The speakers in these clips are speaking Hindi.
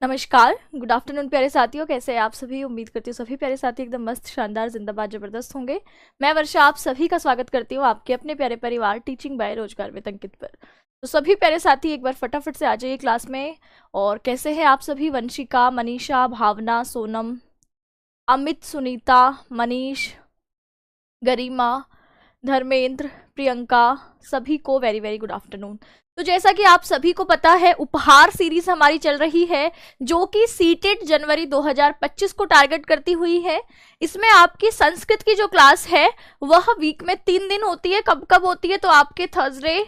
नमस्कार, गुड आफ्टरनून प्यारे साथियों। कैसे हैं आप सभी? उम्मीद करती हूँ सभी प्यारे साथी एकदम मस्त, शानदार, जिंदाबाद, जबरदस्त होंगे। मैं वर्षा आप सभी का स्वागत करती हूँ आपके अपने प्यारे परिवार टीचिंग बाय रोजगार विद अंकित पर। तो सभी प्यारे साथी एक बार फटाफट से आ जाइए क्लास में। और कैसे हैं आप सभी? वंशिका, मनीषा, भावना, सोनम, अमित, सुनीता, मनीष, गरिमा, धर्मेंद्र, प्रियंका, सभी को वेरी वेरी गुड आफ्टरनून। तो जैसा कि आप सभी को पता है, उपहार सीरीज हमारी चल रही है जो कि सीटेट जनवरी 2025 को टारगेट करती हुई है। इसमें आपकी संस्कृत की जो क्लास है वह वीक में 3 दिन होती है। कब कब होती है? तो आपके थर्सडे,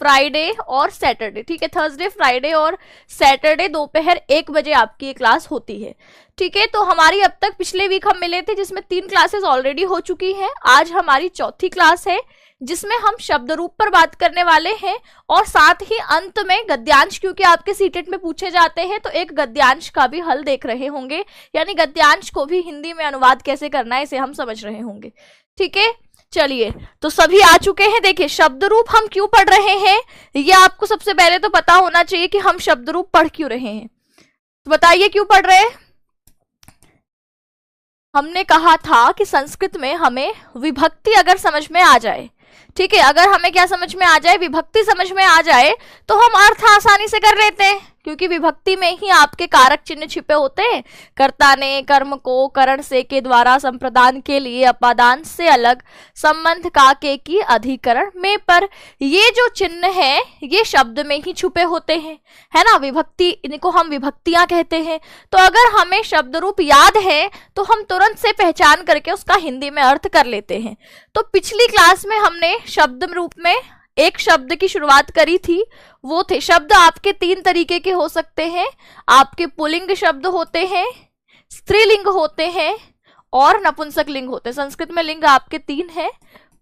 फ्राइडे और सैटरडे। ठीक है, थर्सडे, फ्राइडे और सैटरडे दोपहर 1 बजे आपकी ये क्लास होती है। ठीक है, तो हमारी अब तक पिछले वीक हम मिले थे जिसमें 3 क्लासेस ऑलरेडी हो चुकी हैं। आज हमारी चौथी क्लास है जिसमें हम शब्द रूप पर बात करने वाले हैं और साथ ही अंत में गद्यांश, क्योंकि आपके सीटेट में पूछे जाते हैं तो एक गद्यांश का भी हल देख रहे होंगे, यानी गद्यांश को भी हिंदी में अनुवाद कैसे करना है इसे हम समझ रहे होंगे। ठीक है, चलिए, तो सभी आ चुके हैं। देखिए, शब्द रूप हम क्यों पढ़ रहे हैं ये आपको सबसे पहले तो पता होना चाहिए कि हम शब्द रूप पढ़ क्यों रहे हैं। तो बताइए क्यों पढ़ रहे हैं? हमने कहा था कि संस्कृत में हमें विभक्ति अगर समझ में आ जाए, ठीक है, अगर हमें क्या समझ में आ जाए, विभक्ति समझ में आ जाए तो हम अर्थ आसानी से कर लेते हैं, क्योंकि विभक्ति में ही आपके कारक चिन्ह छिपे होते हैं। कर्ता ने कर्म को करण से के द्वारा संप्रदान के लिए अपादान से अलग संबंध का के की अधिकरण में पर, ये जो चिन्ह है ये शब्द में ही छुपे होते हैं, है ना। विभक्ति, इनको हम विभक्तियां कहते हैं। तो अगर हमें शब्द रूप याद है तो हम तुरंत से पहचान करके उसका हिंदी में अर्थ कर लेते हैं। तो पिछली क्लास में हमने शब्द रूप में एक शब्द की शुरुआत करी थी, वो थे शब्द आपके 3 तरीके के हो सकते हैं। आपके पुल्लिंग शब्द होते हैं, स्त्रीलिंग होते हैं और नपुंसक लिंग होते हैं। संस्कृत में लिंग आपके 3 हैं,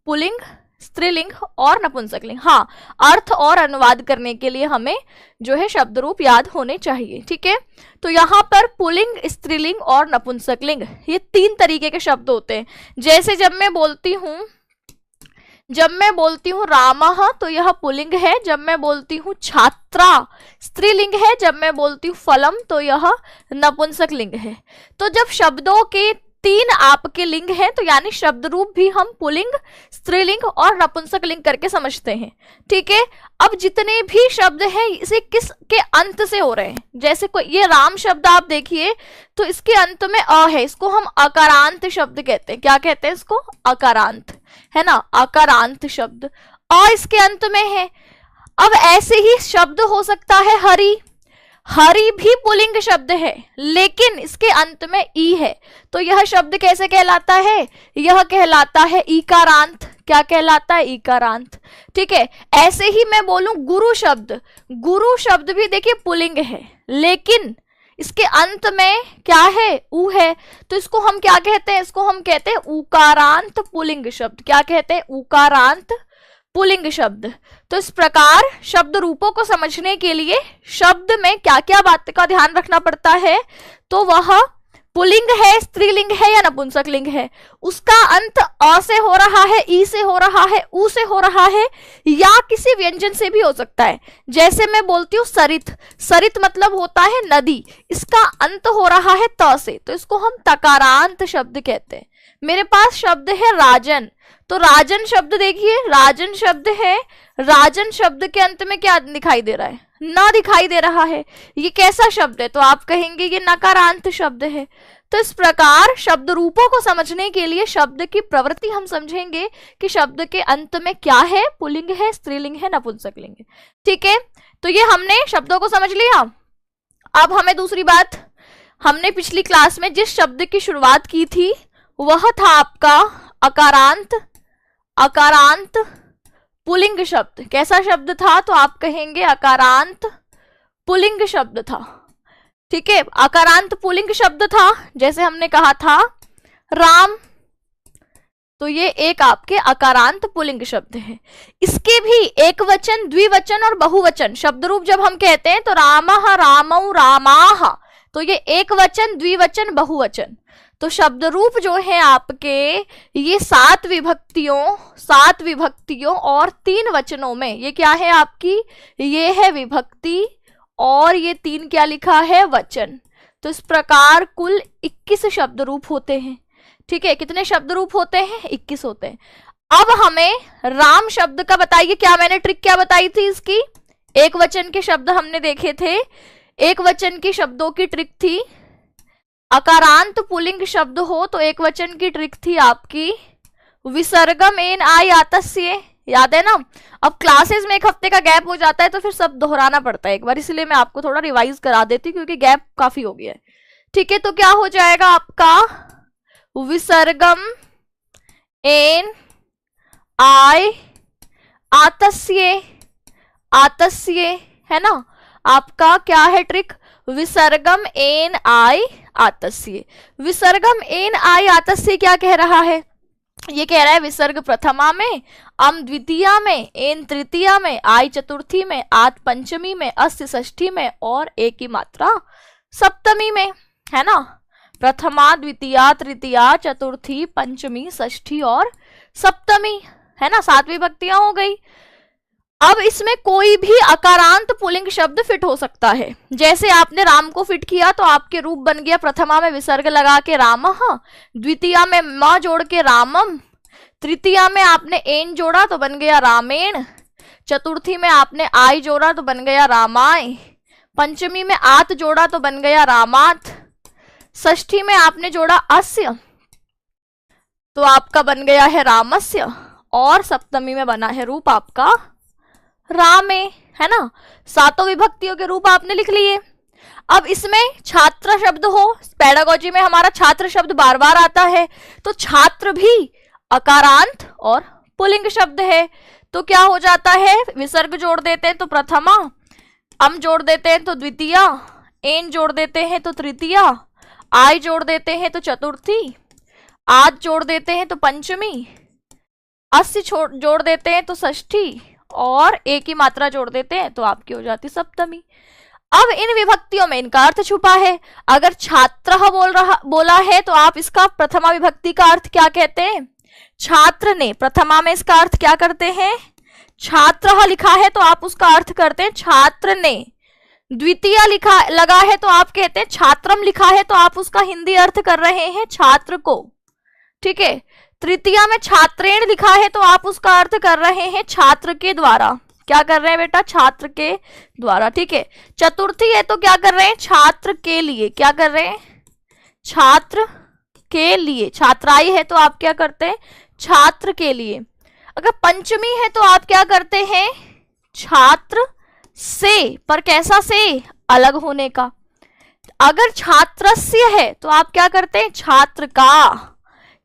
पुल्लिंग, स्त्रीलिंग और नपुंसक लिंग। हाँ, अर्थ और अनुवाद करने के लिए हमें जो है शब्द रूप याद होने चाहिए। ठीक है, तो यहाँ पर पुल्लिंग, स्त्रीलिंग और नपुंसक लिंग, ये 3 तरीके के शब्द होते हैं। जैसे जब मैं बोलती हूँ रामः तो यह पुल्लिंग है, जब मैं बोलती हूँ छात्रा स्त्रीलिंग है, जब मैं बोलती हूँ फलम तो यह नपुंसक लिंग है। तो जब शब्दों के 3 आपके लिंग हैं तो यानी शब्द रूप भी हम पुल्लिंग, स्त्रीलिंग और नपुंसक लिंग करके समझते हैं। ठीक है, अब जितने भी शब्द हैं इसे किस के अंत से हो रहे हैं। जैसे कोई ये राम शब्द आप देखिए तो इसके अंत में अ है, इसको हम अकारांत शब्द कहते हैं। क्या कहते हैं इसको? अकारांत, है ना, अकारांत शब्द। अ इसके अंत में है। अब ऐसे ही शब्द हो सकता है हरि। हरि भी पुल्लिंग शब्द है लेकिन इसके अंत में ई है, तो यह शब्द कैसे कहलाता है? यह कहलाता है ईकारांत। क्या कहलाता है? ईकारांत। ठीक है, ऐसे ही मैं बोलूं गुरु शब्द, गुरु शब्द भी देखिए पुल्लिंग है लेकिन इसके अंत में क्या है? ऊ है, तो इसको हम क्या कहते हैं? इसको हम कहते हैं उकारांत पुल्लिंग शब्द। क्या कहते हैं? उकारांत पुल्लिंग शब्द। तो इस प्रकार शब्द रूपों को समझने के लिए शब्द में क्या क्या बात का ध्यान रखना पड़ता है, तो वह पुल्लिंग है, स्त्रीलिंग है या नपुंसक लिंग है, उसका अंत अ से हो रहा है, ई से हो रहा है, ऊ से हो रहा है या किसी व्यंजन से भी हो सकता है। जैसे मैं बोलती हूँ सरित, सरित मतलब होता है नदी, इसका अंत हो रहा है त से, तो इसको हम तकारांत शब्द कहते हैं। मेरे पास शब्द है राजन, तो राजन शब्द देखिए, राजन शब्द है, राजन शब्द के अंत में क्या दिखाई दे रहा है? न दिखाई दे रहा है। ये कैसा शब्द है? तो आप कहेंगे ये नकारांत शब्द है। तो इस प्रकार शब्द रूपों को समझने के लिए शब्द की प्रवृत्ति हम समझेंगे कि शब्द के अंत में क्या है, पुल्लिंग है, स्त्रीलिंग है, नपुंसक लिंग है। ठीक है, तो ये हमने शब्दों को समझ लिया। अब हमें दूसरी बात, हमने पिछली क्लास में जिस शब्द की शुरुआत की थी वह था आपका अकारांत पुल्लिंग शब्द। कैसा शब्द था? तो आप कहेंगे अकारांत पुल्लिंग शब्द था। ठीक है, अकारांत पुल्लिंग शब्द था। जैसे हमने कहा था राम, तो ये एक आपके अकारांत पुल्लिंग शब्द है। इसके भी एक वचन, द्विवचन और बहुवचन शब्द रूप जब हम कहते हैं तो रामः, रामौ, रामाः, तो ये एक वचन, द्विवचन, बहुवचन। तो शब्द रूप जो है आपके ये 7 विभक्तियों और 3 वचनों में, ये क्या है आपकी? ये है विभक्ति और ये 3 क्या लिखा है, वचन। तो इस प्रकार कुल 21 शब्द रूप होते हैं। ठीक है, कितने शब्द रूप होते हैं, 21 होते हैं। अब हमें राम शब्द का बताइए, क्या मैंने ट्रिक क्या बताई थी इसकी, एक वचन के शब्द हमने देखे थे। एक वचन के शब्दों की ट्रिक थी, अकारांत पुल्लिंग शब्द हो तो एक वचन की ट्रिक थी आपकी विसर्गम एन आई आतस्य, याद है ना। अब क्लासेस में एक हफ्ते का गैप हो जाता है तो फिर सब दोहराना पड़ता है एक बार, इसलिए मैं आपको थोड़ा रिवाइज करा देती हूँ क्योंकि गैप काफी हो गया है। ठीक है, तो क्या हो जाएगा आपका विसर्गम एन आई आतस्य, आतस्य है ना। आपका क्या है ट्रिक, विसर्गम एन आई आतस्य। विसर्गम एन आई आतस्य क्या कह रहा है, ये कह रहा है विसर्ग प्रथमा में, अम द्वितीया में, एन तृतीया में, आई चतुर्थी में, आत पंचमी में, अस्य षष्ठी में और ए की मात्रा सप्तमी में, है ना। प्रथमा, द्वितीया, तृतीया, चतुर्थी, पंचमी, षष्ठी और सप्तमी, है ना, 7 विभक्तियां हो गई। अब इसमें कोई भी अकारांत पुल्लिंग शब्द फिट हो सकता है। जैसे आपने राम को फिट किया तो आपके रूप बन गया प्रथमा में विसर्ग लगा के रामः, द्वितीया में म जोड़ के रामम, तृतीया में आपने एन जोड़ा तो बन गया रामेण, चतुर्थी में आपने आई जोड़ा तो बन गया रामाय, पंचमी में आत जोड़ा तो बन गया रामात, षष्ठी में आपने जोड़ा अस्य तो आपका बन गया है रामस्य, और सप्तमी में बना है रूप आपका रामे, है ना। 7 विभक्तियों के रूप आपने लिख लिए। अब इसमें छात्र शब्द हो, पेडागोजी में हमारा छात्र शब्द बार बार आता है, तो छात्र भी अकारांत और पुल्लिंग शब्द है। तो क्या हो जाता है, विसर्ग जोड़ देते हैं तो प्रथमा, अम जोड़ देते हैं तो द्वितीया, एन जोड़ देते हैं तो तृतीया, आई जोड़ देते हैं तो चतुर्थी, आद जोड़ देते हैं तो पंचमी, अस्य जोड़ देते हैं तो षष्ठी और ए की मात्रा जोड़ देते हैं तो आपकी हो जाती सप्तमी। अब इन विभक्तियों में इनका अर्थ छुपा है। अगर छात्र बोला है तो आप इसका प्रथमा विभक्ति का अर्थ क्या कहते हैं, छात्र ने, प्रथमा में इसका अर्थ क्या करते हैं, छात्र लिखा है तो आप उसका अर्थ करते हैं छात्र ने। द्वितीय लगा है तो आप कहते हैं छात्रम, लिखा है तो आप उसका हिंदी अर्थ कर रहे हैं छात्र को। ठीक है, तृतीया में छात्रेण लिखा है तो आप उसका अर्थ कर रहे हैं छात्र के द्वारा। क्या कर रहे हैं बेटा, छात्र के द्वारा। ठीक है, चतुर्थी है तो क्या कर रहे हैं, छात्र के लिए। क्या कर रहे हैं, छात्र के लिए। छात्राई है तो आप क्या करते हैं, छात्र के लिए। अगर पंचमी है तो आप क्या करते हैं, छात्र से, पर कैसा से, अलग होने का। अगर छात्रस्य है तो आप क्या करते हैं, छात्र का,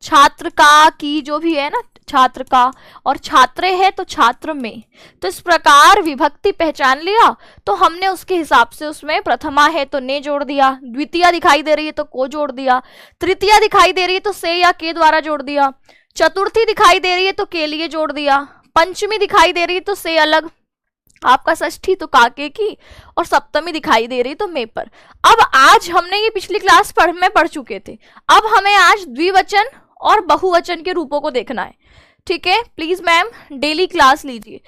छात्र का की जो भी है ना, छात्र का, और छात्रे है तो छात्र में। तो इस प्रकार विभक्ति पहचान लिया तो हमने उसके हिसाब से उसमें प्रथमा है तो ने जोड़ दिया, द्वितीय दिखाई दे रही है तो को जोड़ दिया, तृतीय दिखाई दे रही है तो से या के द्वारा जोड़ दिया, चतुर्थी दिखाई दे रही है तो के लिए जोड़ दिया, पंचमी दिखाई दे रही है तो से अलग, आपका षष्ठी तो काके की, और सप्तमी दिखाई दे रही तो मे पर। अब आज हमने ये पिछली क्लास में पढ़ चुके थे, अब हमें आज द्विवचन और बहुवचन के रूपों को देखना है। ठीक है, प्लीज मैम डेली क्लास लीजिए।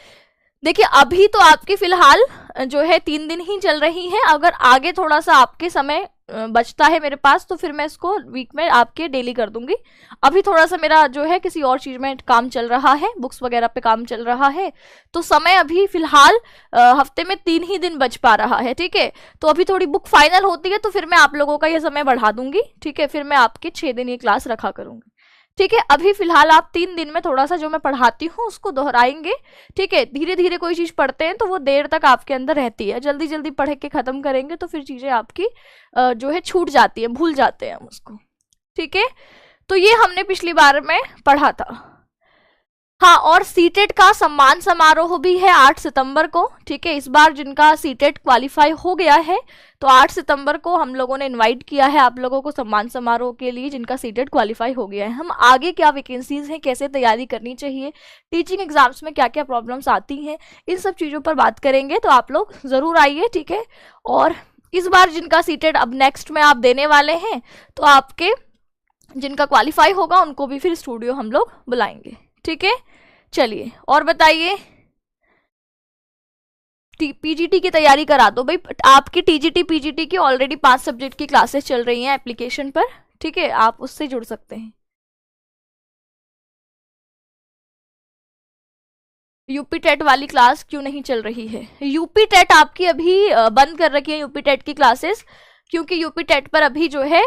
देखिए अभी तो आपकी फिलहाल जो है 3 दिन ही चल रही है, अगर आगे थोड़ा सा आपके समय बचता है मेरे पास तो फिर मैं इसको वीक में आपके डेली कर दूंगी। अभी थोड़ा सा मेरा जो है किसी और चीज में काम चल रहा है, बुक्स वगैरह पे काम चल रहा है, तो समय अभी फिलहाल हफ्ते में 3 ही दिन बच पा रहा है। ठीक है, तो अभी थोड़ी बुक फाइनल होती है तो फिर मैं आप लोगों का ये समय बढ़ा दूंगी। ठीक है, फिर मैं आपके 6 दिन ये क्लास रखा करूंगी। ठीक है, अभी फिलहाल आप 3 दिन में थोड़ा सा जो मैं पढ़ाती हूँ उसको दोहराएंगे। ठीक है, धीरे धीरे कोई चीज पढ़ते हैं तो वो देर तक आपके अंदर रहती है, जल्दी जल्दी पढ़ के खत्म करेंगे तो फिर चीजें आपकी जो है छूट जाती है, भूल जाते हैं हम उसको। ठीक है, तो ये हमने पिछली बार में पढ़ा था। हाँ, और सीटेट का सम्मान समारोह भी है 8 सितंबर को। ठीक है, इस बार जिनका सीटेट क्वालिफाई हो गया है तो 8 सितंबर को हम लोगों ने इनवाइट किया है आप लोगों को सम्मान समारोह के लिए, जिनका सीटेट क्वालिफाई हो गया है। हम आगे क्या वैकेंसीज हैं, कैसे तैयारी करनी चाहिए, टीचिंग एग्जाम्स में क्या क्या प्रॉब्लम्स आती हैं, इन सब चीज़ों पर बात करेंगे, तो आप लोग ज़रूर आइए। ठीक है, और इस बार जिनका सीटेट अब नेक्स्ट में आप देने वाले हैं तो आपके जिनका क्वालिफाई होगा उनको भी फिर स्टूडियो हम लोग बुलाएंगे। ठीक है, चलिए और बताइए। पीजीटी की तैयारी करा दो भाई। आपकी टीजीटी पीजीटी की ऑलरेडी 5 सब्जेक्ट की क्लासेस चल रही हैं एप्लीकेशन पर, ठीक है, आप उससे जुड़ सकते हैं। यूपी टेट वाली क्लास क्यों नहीं चल रही है? यूपी टेट आपकी अभी बंद कर रखी है, यूपी टेट की क्लासेस, क्योंकि यूपी टेट पर अभी जो है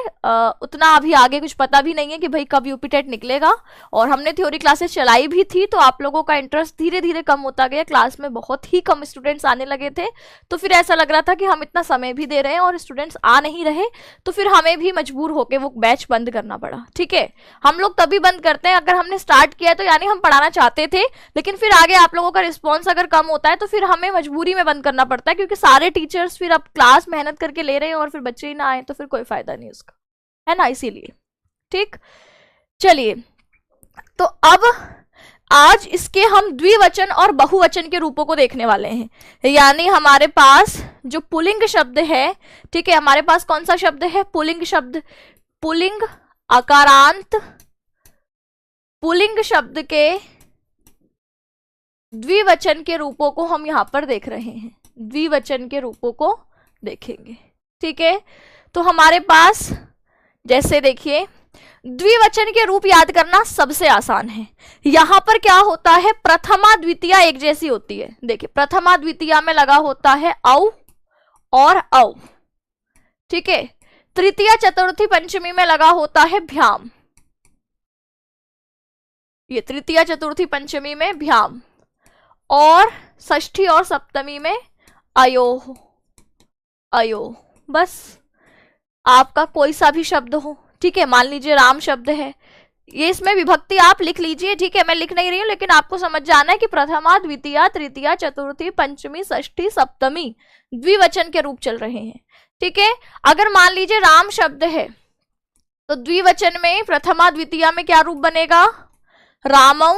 उतना अभी आगे कुछ पता भी नहीं है कि भाई कब यूपी टेट निकलेगा। और हमने थ्योरी क्लासेस चलाई भी थी तो आप लोगों का इंटरेस्ट धीरे धीरे कम होता गया, क्लास में बहुत ही कम स्टूडेंट्स आने लगे थे। तो फिर ऐसा लग रहा था कि हम इतना समय भी दे रहे हैं और स्टूडेंट्स आ नहीं रहे, तो फिर हमें भी मजबूर होकर वो बैच बंद करना पड़ा। ठीक है, हम लोग तभी बंद करते हैं अगर हमने स्टार्ट किया तो यानी हम पढ़ाना चाहते थे, लेकिन फिर आगे आप लोगों का रिस्पॉन्स अगर कम होता है तो फिर हमें मजबूरी में बंद करना पड़ता है, क्योंकि सारे टीचर्स फिर अब क्लास मेहनत करके ले रहे हैं और फिर बच्चे ही ना आए तो फिर कोई फायदा नहीं उसका, है ना, इसीलिए। ठीक, चलिए, तो अब आज इसके हम द्विवचन और बहुवचन के रूपों को देखने वाले हैं। यानी हमारे पास जो पुल्लिंग शब्द है, ठीक है, हमारे पास कौन सा शब्द है? पुल्लिंग शब्द। पुल्लिंग अकारांत पुल्लिंग शब्द के द्विवचन के रूपों को हम यहां पर देख रहे हैं, द्विवचन के रूपों को देखेंगे। ठीक है, तो हमारे पास जैसे देखिए, द्विवचन के रूप याद करना सबसे आसान है। यहां पर क्या होता है, प्रथमा द्वितीया एक जैसी होती है। देखिए, प्रथमा द्वितीया में लगा होता है औ और औ, ठीक है। तृतीया चतुर्थी पंचमी में लगा होता है भ्याम, ये तृतीया चतुर्थी पंचमी में भ्याम, और षष्ठी और सप्तमी में अयोह, अयोह। बस आपका कोई सा भी शब्द हो, ठीक है, मान लीजिए राम शब्द है, ये इसमें विभक्ति आप लिख लीजिए, ठीक है, मैं लिख नहीं रही हूं, लेकिन आपको समझ जाना है कि प्रथमा द्वितीया तृतीया चतुर्थी पंचमी षष्ठी सप्तमी द्विवचन के रूप चल रहे हैं। ठीक है, अगर मान लीजिए राम शब्द है तो द्विवचन में प्रथमा द्वितीया में क्या रूप बनेगा? रामौ,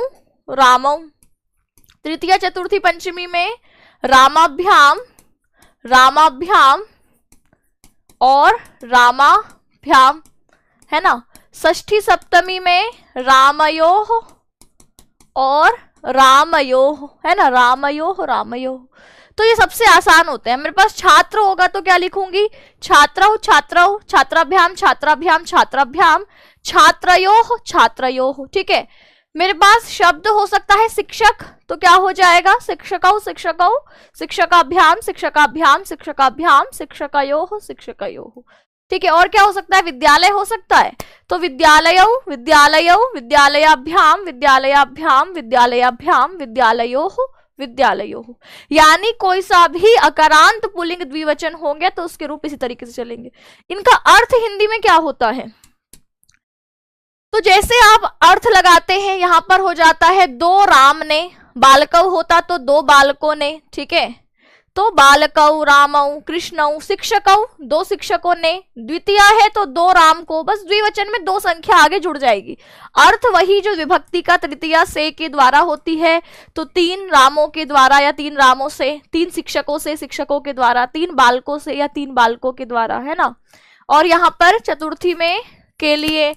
रामौ। तृतीया चतुर्थी पंचमी में रामाभ्याम, रामाभ्याम और रामाभ्याम, है ना। षष्ठी सप्तमी में रामयोः और रामयोः, है ना, रामयोः, रामयोः। तो ये सबसे आसान होते हैं। मेरे पास छात्र होगा तो क्या लिखूंगी? छात्रौ, छात्रौ, छात्राभ्याम, छात्राभ्याम, छात्राभ्याम, छात्रयोः, छात्रयोः। ठीक है, मेरे पास शब्द हो सकता है शिक्षक, तो क्या हो जाएगा? शिक्षकौ, शिक्षकौ, शिक्षकाभ्याम, शिक्षकाभ्याम, शिक्षकाभ्याम, शिक्षकयोः, शिक्षकयोः। ठीक है, और क्या हो सकता है? विद्यालय हो सकता है, तो विद्यालयौ, विद्यालयौ, विद्यालयाभ्याम, विद्यालयाभ्याम, विद्यालयाभ्याम, विद्यालयोः, विद्यालयोः। यानी कोई सा भी अकारांत पुल्लिंग द्विवचन होंगे तो उसके रूप इसी तरीके से चलेंगे। इनका अर्थ हिंदी में क्या होता है? तो जैसे आप अर्थ लगाते हैं, यहां पर हो जाता है दो राम ने, बालकौ होता तो दो बालकों ने, ठीक है, तो बालकौ, रामौ, कृष्णौ, शिक्षकौ, दो शिक्षकों ने। द्वितीया है तो दो राम को, बस द्विवचन में दो संख्या आगे जुड़ जाएगी। अर्थ वही जो विभक्ति का तृतीया से के द्वारा होती है, तो तीन रामों के द्वारा या तीन रामों से, तीन शिक्षकों से, शिक्षकों के द्वारा, तीन बालकों से या तीन बालकों के द्वारा, है ना। और यहाँ पर चतुर्थी में के लिए,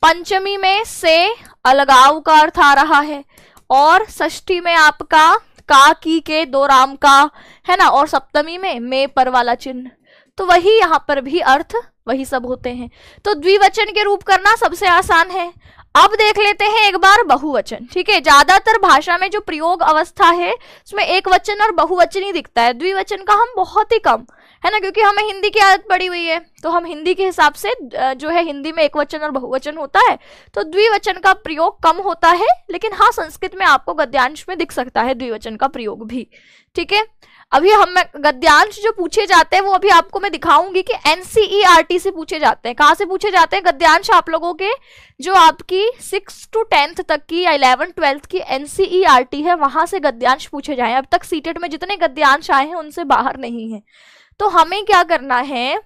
पंचमी में से अलगाव का अर्थ आ रहा है, और षष्ठी में आपका का की के दो राम का, है ना, और सप्तमी में पर वाला चिन्ह। तो वही यहाँ पर भी अर्थ वही सब होते हैं। तो द्विवचन के रूप करना सबसे आसान है। अब देख लेते हैं एक बार बहुवचन। ठीक है, ज्यादातर भाषा में जो प्रयोग अवस्था है उसमें एक वचन और बहुवचन ही दिखता है, द्विवचन का हम बहुत ही कम, है ना, क्योंकि हमें हिंदी की आदत पड़ी हुई है, तो हम हिंदी के हिसाब से जो है हिंदी में एक वचन और बहुवचन होता है, तो द्विवचन का प्रयोग कम होता है। लेकिन हाँ, संस्कृत में आपको गद्यांश में दिख सकता है द्विवचन का प्रयोग भी। ठीक है, अभी हम गद्यांश जो पूछे जाते हैं वो अभी आपको मैं दिखाऊंगी कि एनसीईआरटी से पूछे जाते हैं। कहाँ से पूछे जाते हैं गद्यांश? आप लोगों के जो आपकी 6 to 10th तक की या 11th 12th की एनसीईआरटी है, वहां से गद्यांश पूछे जाए। अब तक सीटेट में जितने गद्यांश आए हैं उनसे बाहर नहीं है। तो हमें क्या करना है,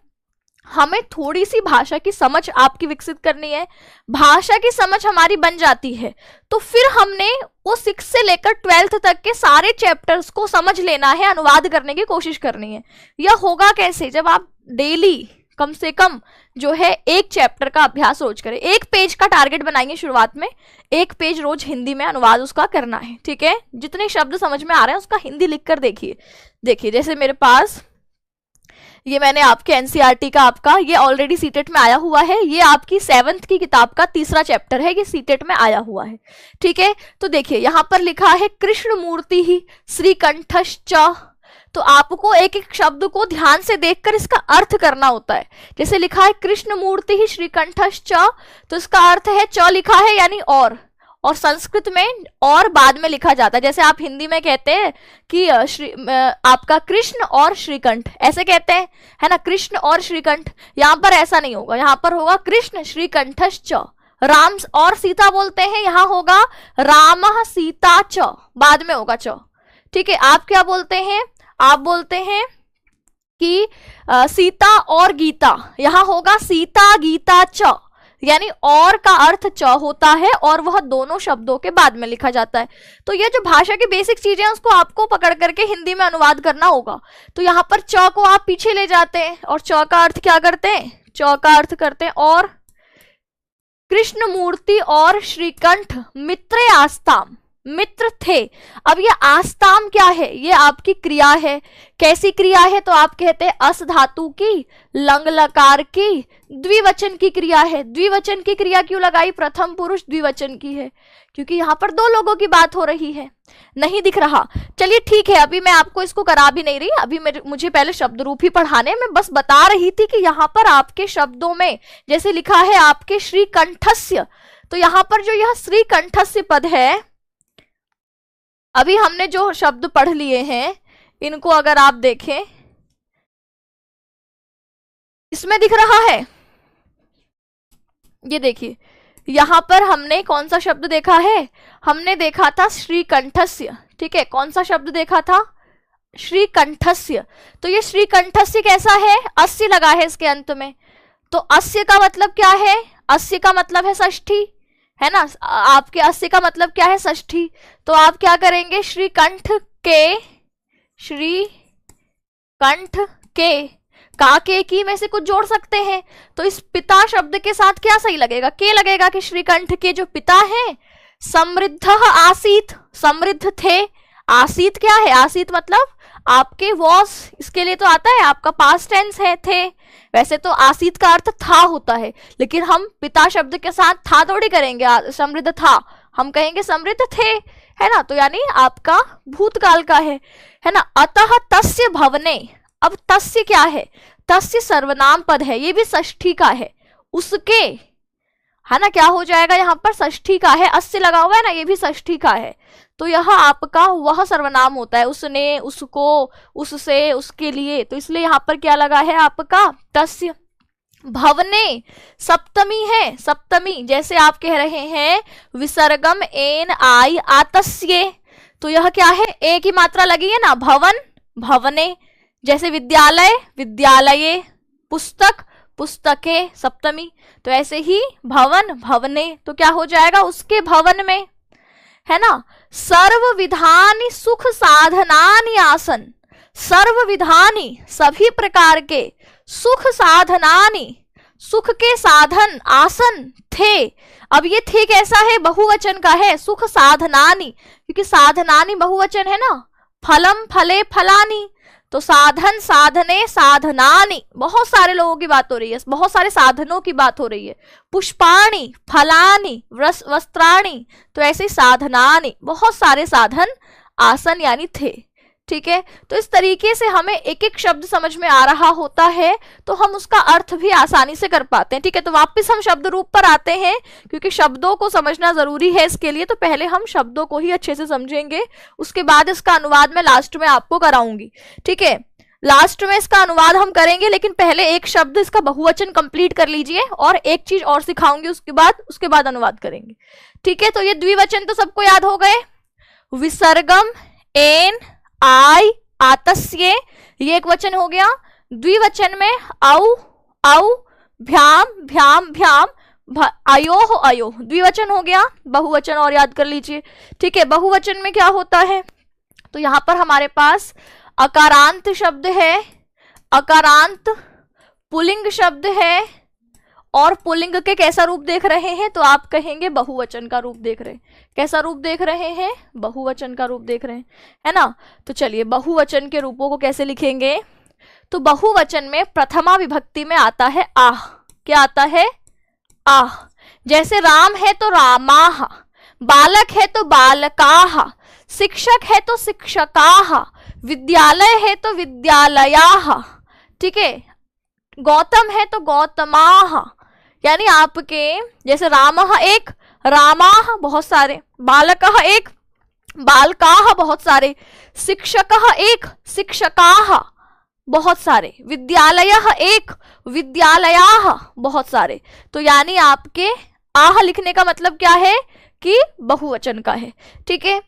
हमें थोड़ी सी भाषा की समझ आपकी विकसित करनी है। भाषा की समझ हमारी बन जाती है तो फिर हमने वो 6 से लेकर 12th तक के सारे चैप्टर्स को समझ लेना है, अनुवाद करने की कोशिश करनी है। यह होगा कैसे? जब आप डेली कम से कम जो है एक चैप्टर का अभ्यास रोज करें। एक पेज का टारगेट बनाएंगे शुरुआत में, एक पेज रोज हिंदी में अनुवाद उसका करना है, ठीक है। जितने शब्द समझ में आ रहे हैं उसका हिंदी लिखकर देखिए। देखिए जैसे मेरे पास ये मैंने आपके एनसीईआरटी का आपका ये ऑलरेडी सीटेट में आया हुआ है, ये आपकी 7th की किताब का तीसरा चैप्टर है, ये सीटेट में आया हुआ है, ठीक है। तो देखिए यहाँ पर लिखा है कृष्ण मूर्ति ही श्रीकंठश्च। तो आपको एक एक शब्द को ध्यान से देखकर इसका अर्थ करना होता है। जैसे लिखा है कृष्ण मूर्ति ही श्रीकंठश्च, तो इसका अर्थ है च लिखा है यानी और संस्कृत में और बाद में लिखा जाता है। जैसे आप हिंदी में कहते हैं कि आपका कृष्ण और श्रीकंठ, ऐसे कहते हैं, है ना, कृष्ण और श्रीकंठ। यहाँ पर ऐसा नहीं होगा, यहाँ पर होगा कृष्ण श्रीकंठश्च। राम और सीता बोलते हैं, यहाँ होगा रामः सीता च, बाद में होगा च, ठीक है। आप क्या बोलते हैं, आप बोलते हैं कि सीता और गीता, यहाँ होगा सीता गीता च, यानी और का अर्थ च होता है और वह दोनों शब्दों के बाद में लिखा जाता है। तो ये जो भाषा की बेसिक चीजें हैं उसको आपको पकड़ करके हिंदी में अनुवाद करना होगा। तो यहाँ पर च को आप पीछे ले जाते हैं और च का अर्थ क्या करते हैं, च का अर्थ करते हैं और कृष्ण मूर्ति और श्रीकंठ मित्र आस्ताम, मित्र थे। अब ये आस्ताम क्या है, ये आपकी क्रिया है। कैसी क्रिया है, तो आप कहते हैं अस धातु की लंग लकार की द्विवचन की क्रिया है। द्विवचन की क्रिया क्यों लगाई, प्रथम पुरुष द्विवचन की है, क्योंकि यहाँ पर दो लोगों की बात हो रही है। नहीं दिख रहा, चलिए ठीक है, अभी मैं आपको इसको करा भी नहीं रही, अभी मुझे पहले शब्द रूप ही पढ़ाने, मैं बस बता रही थी कि यहाँ पर आपके शब्दों में जैसे लिखा है आपके श्रीकंठस्य, तो यहाँ पर जो यह श्रीकंठस्य पद है, अभी हमने जो शब्द पढ़ लिए हैं इनको अगर आप देखें, इसमें दिख रहा है, ये देखिए यहां पर हमने कौन सा शब्द देखा है, हमने देखा था श्रीकंठस्य, ठीक है। कौन सा शब्द देखा था, श्रीकंठस्य। तो ये श्रीकंठस्य कैसा है, अस्य लगा है इसके अंत में, तो अस्य का मतलब क्या है, अस्य का मतलब है षष्ठी, है ना, आपके अस्य का मतलब क्या है, षष्ठी। तो आप क्या करेंगे, श्रीकंठ के, श्रीकंठ के, का के की में से कुछ जोड़ सकते हैं। तो इस पिता शब्द के साथ क्या सही लगेगा, के लगेगा कि श्रीकंठ के जो पिता हैं समृद्ध आसीत, समृद्ध थे। आसीत क्या है, आसीत मतलब आपके वॉस, इसके लिए तो आता है आपका पास्ट टेंस है थे। वैसे तो आसीत का अर्थ था होता है, लेकिन हम पिता शब्द के साथ था थोड़ी करेंगे, समृद्ध था, हम कहेंगे समृद्ध थे, है ना। तो यानी आपका भूतकाल का है ना। अतः तस्य भवने, अब तस्य क्या है, तस्य सर्वनाम पद है, ये भी षष्ठी का है, उसके, है ना, क्या हो जाएगा यहाँ पर, षष्ठी का है, अस्य लगा हुआ है ना, ये भी षष्ठी का है। तो यह आपका वह सर्वनाम होता है, उसने, उसको, उससे, उसके लिए, तो इसलिए यहाँ पर क्या लगा है आपका तस्य। भवने सप्तमी है, सप्तमी, जैसे आप कह रहे हैं विसर्गम एन आई आतस्ये, तो यह क्या है, ए की मात्रा लगी है ना, भवन भवने। जैसे विद्यालय विद्यालये, पुस्तक पुस्तके, सप्तमी, तो ऐसे ही भवन भवने, तो क्या हो जाएगा, उसके भवन में, है ना। सर्व विधानी सुख साधनानि आसन, सर्व विधानी सभी प्रकार के, सुख साधनानि सुख के साधन, आसन थे। अब ये थे कैसा है, बहुवचन का है, सुख साधनानि, क्योंकि साधनानि बहुवचन है ना, फलम फले फलानी, तो साधन साधने साधनानि, बहुत सारे लोगों की बात हो रही है, बहुत सारे साधनों की बात हो रही है। पुष्पाणि फलानि वस्त्राणि, तो ऐसे साधनानि, बहुत सारे साधन, आसन यानी थे, ठीक है। तो इस तरीके से हमें एक एक शब्द समझ में आ रहा होता है तो हम उसका अर्थ भी आसानी से कर पाते हैं, ठीक है। तो वापस हम शब्द रूप पर आते हैं, क्योंकि शब्दों को समझना जरूरी है इसके लिए, तो पहले हम शब्दों को ही अच्छे से समझेंगे, उसके बाद इसका अनुवाद मैं लास्ट में आपको कराऊंगी, ठीक है। लास्ट में इसका अनुवाद हम करेंगे, लेकिन पहले एक शब्द इसका बहुवचन कंप्लीट कर लीजिए और एक चीज और सिखाऊंगी उसके बाद अनुवाद करेंगे, ठीक है। तो ये द्विवचन तो सबको याद हो गए, विसर्गम एन आई आतस्ये, ये एक वचन हो गया। द्विवचन में औ औ भ्याम भ्याम भ्याम अयोह अयोह, द्विवचन हो गया। बहुवचन और याद कर लीजिए, ठीक है। बहुवचन में क्या होता है, तो यहां पर हमारे पास अकारांत शब्द है, अकारांत पुल्लिंग शब्द है और पुल्लिंग के कैसा रूप देख रहे हैं, तो आप कहेंगे बहुवचन का रूप देख रहे हैं। कैसा रूप देख रहे हैं, बहुवचन का रूप देख रहे हैं, है ना। तो चलिए बहुवचन के रूपों को कैसे लिखेंगे, तो बहुवचन में प्रथमा विभक्ति में आता है आह। क्या आता है, आह। जैसे राम है तो रामाह, बालक है तो बालकाह, शिक्षक है तो शिक्षकाह, विद्यालय है तो विद्यालयाः, ठीक है, गौतम है तो गौतमाः। यानी आपके जैसे रामः एक, रामाः बहुत सारे, बालकः एक, बालकाः बहुत सारे, शिक्षकः एक, शिक्षकाः बहुत सारे, विद्यालयः एक, विद्यालयाः बहुत सारे। तो यानी आपके आह लिखने का मतलब क्या है कि बहुवचन का है, ठीक है।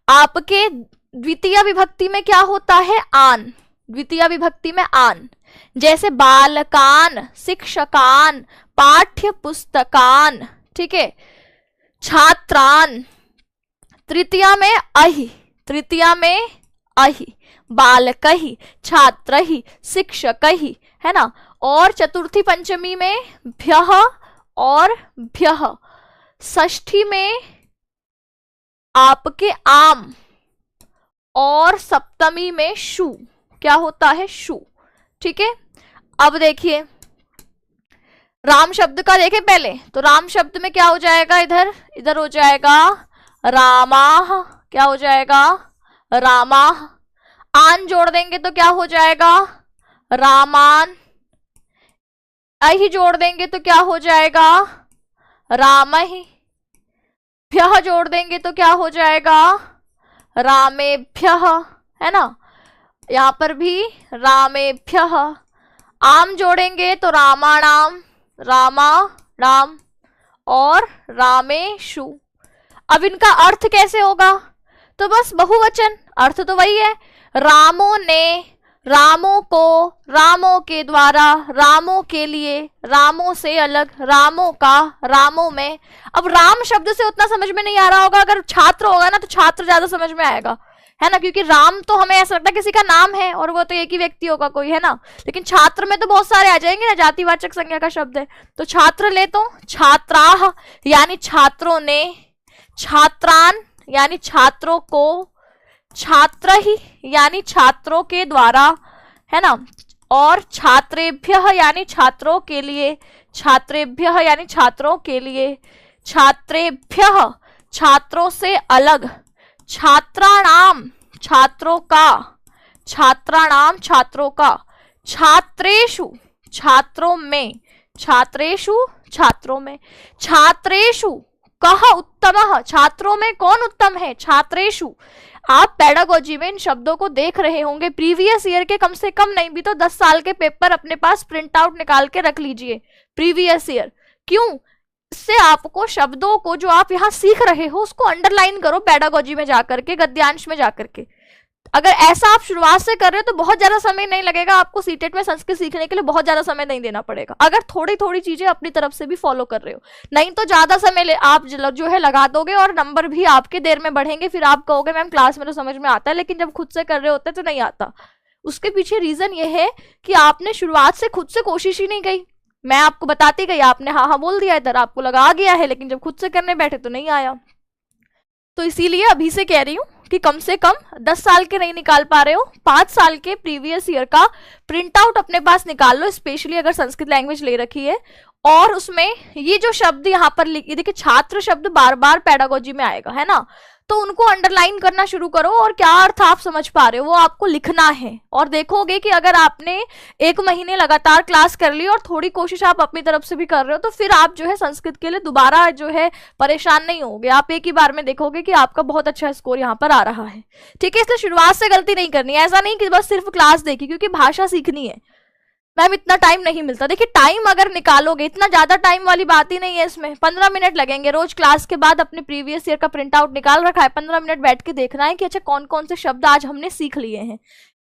आपके द्वितीय विभक्ति में क्या होता है, आन। द्वितीय विभक्ति में आन, जैसे बालकान, शिक्षकान, पाठ्य पुस्तकान, ठीक है, छात्रान। तृतीया में अहि, तृतीया में अहि, बालकहि, छात्रहि, शिक्षकहि, है ना। और चतुर्थी पंचमी में भ्यः और भ्यः। षष्ठी में आपके आम और सप्तमी में शु। क्या होता है, शु, ठीक है। अब देखिए राम शब्द का देखें पहले, तो राम शब्द में क्या हो जाएगा, इधर इधर हो जाएगा रामाह। क्या हो जाएगा, रामाह। आन जोड़ देंगे तो क्या हो जाएगा, रामान। अहि जोड़ देंगे तो क्या हो जाएगा, रामहि। भ्यः जोड़ देंगे तो क्या हो जाएगा, रामेभ्यः, है ना। यहाँ पर भी रामेभ्यः। आम जोड़ेंगे तो रामाणाम, रामाणाम और रामेषु। अब इनका अर्थ कैसे होगा, तो बस बहुवचन, अर्थ तो वही है, रामों ने, रामों को, रामों के द्वारा, रामों के लिए, रामों से अलग, रामों का, रामों में। अब राम शब्द से उतना समझ में नहीं आ रहा होगा, अगर छात्र होगा ना तो छात्र ज्यादा समझ में आएगा, है ना, क्योंकि राम तो हमें ऐसा लगता है किसी का नाम है और वो तो एक ही व्यक्ति होगा कोई, है ना। लेकिन छात्र में तो बहुत सारे आ जाएंगे ना, जातिवाचक संज्ञा का शब्द है। तो छात्र ले तो छात्राः यानी छात्रों ने, छात्रान यानी छात्रों को, छात्रहि यानी छात्रों के द्वारा, है ना। और छात्रेभ्यः यानी छात्रों के लिए, छात्रेभ्यः यानी छात्रों के लिए, छात्रेभ्यः छात्रों से अलग, छात्राणाम छात्रों का, छात्राणाम छात्रों का, छात्रेषु छात्रों में, छात्रेषु छात्रों में, छात्रेषु कः उत्तमः छात्रों में कौन उत्तम है, छात्रेषु। आप पेडागोजी में इन शब्दों को देख रहे होंगे, प्रीवियस ईयर के कम से कम नहीं भी तो 10 साल के पेपर अपने पास प्रिंट आउट निकाल के रख लीजिए, प्रीवियस ईयर। क्यों, इससे आपको शब्दों को जो आप यहाँ सीख रहे हो उसको अंडरलाइन करो पेडागोजी में जाकर के, गद्यांश में जाकर के। अगर ऐसा आप शुरुआत से कर रहे हो तो बहुत ज्यादा समय नहीं लगेगा आपको, सीटेट में संस्कृत सीखने के लिए बहुत ज्यादा समय नहीं देना पड़ेगा, अगर थोड़ी थोड़ी चीजें अपनी तरफ से भी फॉलो कर रहे हो। नहीं तो ज्यादा समय आप जो है लगा दोगे और नंबर भी आपके देर में बढ़ेंगे, फिर आप कहोगे मैम क्लास में तो समझ में आता है, लेकिन जब खुद से कर रहे होते तो नहीं आता। उसके पीछे रीजन ये है कि आपने शुरुआत से खुद से कोशिश ही नहीं की। मैं आपको बताती गई, आपने हाँ हाँ बोल दिया, इधर आपको लगा आ गया है, लेकिन जब खुद से करने बैठे तो नहीं आया। तो इसीलिए अभी से कह रही हूँ कि कम से कम 10 साल के नहीं निकाल पा रहे हो, 5 साल के प्रीवियस ईयर का प्रिंट आउट अपने पास निकाल लो, स्पेशली अगर संस्कृत लैंग्वेज ले रखी है। और उसमें ये जो शब्द यहाँ पर लिखिए, देखिए छात्र शब्द बार बार पेडागोजी में आएगा, है ना, तो उनको अंडरलाइन करना शुरू करो और क्या अर्थ आप समझ पा रहे हो वो आपको लिखना है। और देखोगे कि अगर आपने 1 महीने लगातार क्लास कर ली और थोड़ी कोशिश आप अपनी तरफ से भी कर रहे हो तो फिर आप जो है संस्कृत के लिए दोबारा जो है परेशान नहीं होगे, आप एक ही बार में देखोगे कि आपका बहुत अच्छा स्कोर यहाँ पर आ रहा है, ठीक है। इसलिए शुरुआत से गलती नहीं करनी है, ऐसा नहीं कि बस सिर्फ क्लास देखी, क्योंकि भाषा सीखनी है मैम, इतना टाइम नहीं मिलता। देखिए टाइम अगर निकालोगे, इतना ज्यादा टाइम वाली बात ही नहीं है इसमें, 15 मिनट लगेंगे रोज क्लास के बाद। अपने प्रीवियस ईयर का प्रिंट आउट निकाल रखा है, 15 मिनट बैठ के देखना है कि अच्छा कौन कौन से शब्द आज हमने सीख लिए हैं,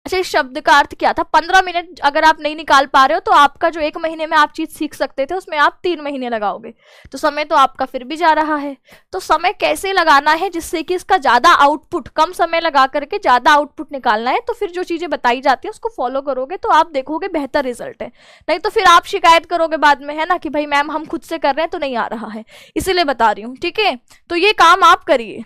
अच्छा, इस शब्द का अर्थ क्या था? 15 मिनट अगर आप नहीं निकाल पा रहे हो तो आपका जो 1 महीने में आप चीज सीख सकते थे उसमें आप 3 महीने लगाओगे, तो समय तो आपका फिर भी जा रहा है। तो समय कैसे लगाना है जिससे कि इसका ज्यादा आउटपुट, कम समय लगा करके ज्यादा आउटपुट निकालना है, तो फिर जो चीजें बताई जाती है उसको फॉलो करोगे तो आप देखोगे बेहतर रिजल्ट है। नहीं तो फिर आप शिकायत करोगे बाद में, है ना, कि भाई मैम हम खुद से कर रहे हैं तो नहीं आ रहा है, इसीलिए बता रही हूँ। ठीक है, तो ये काम आप करिए,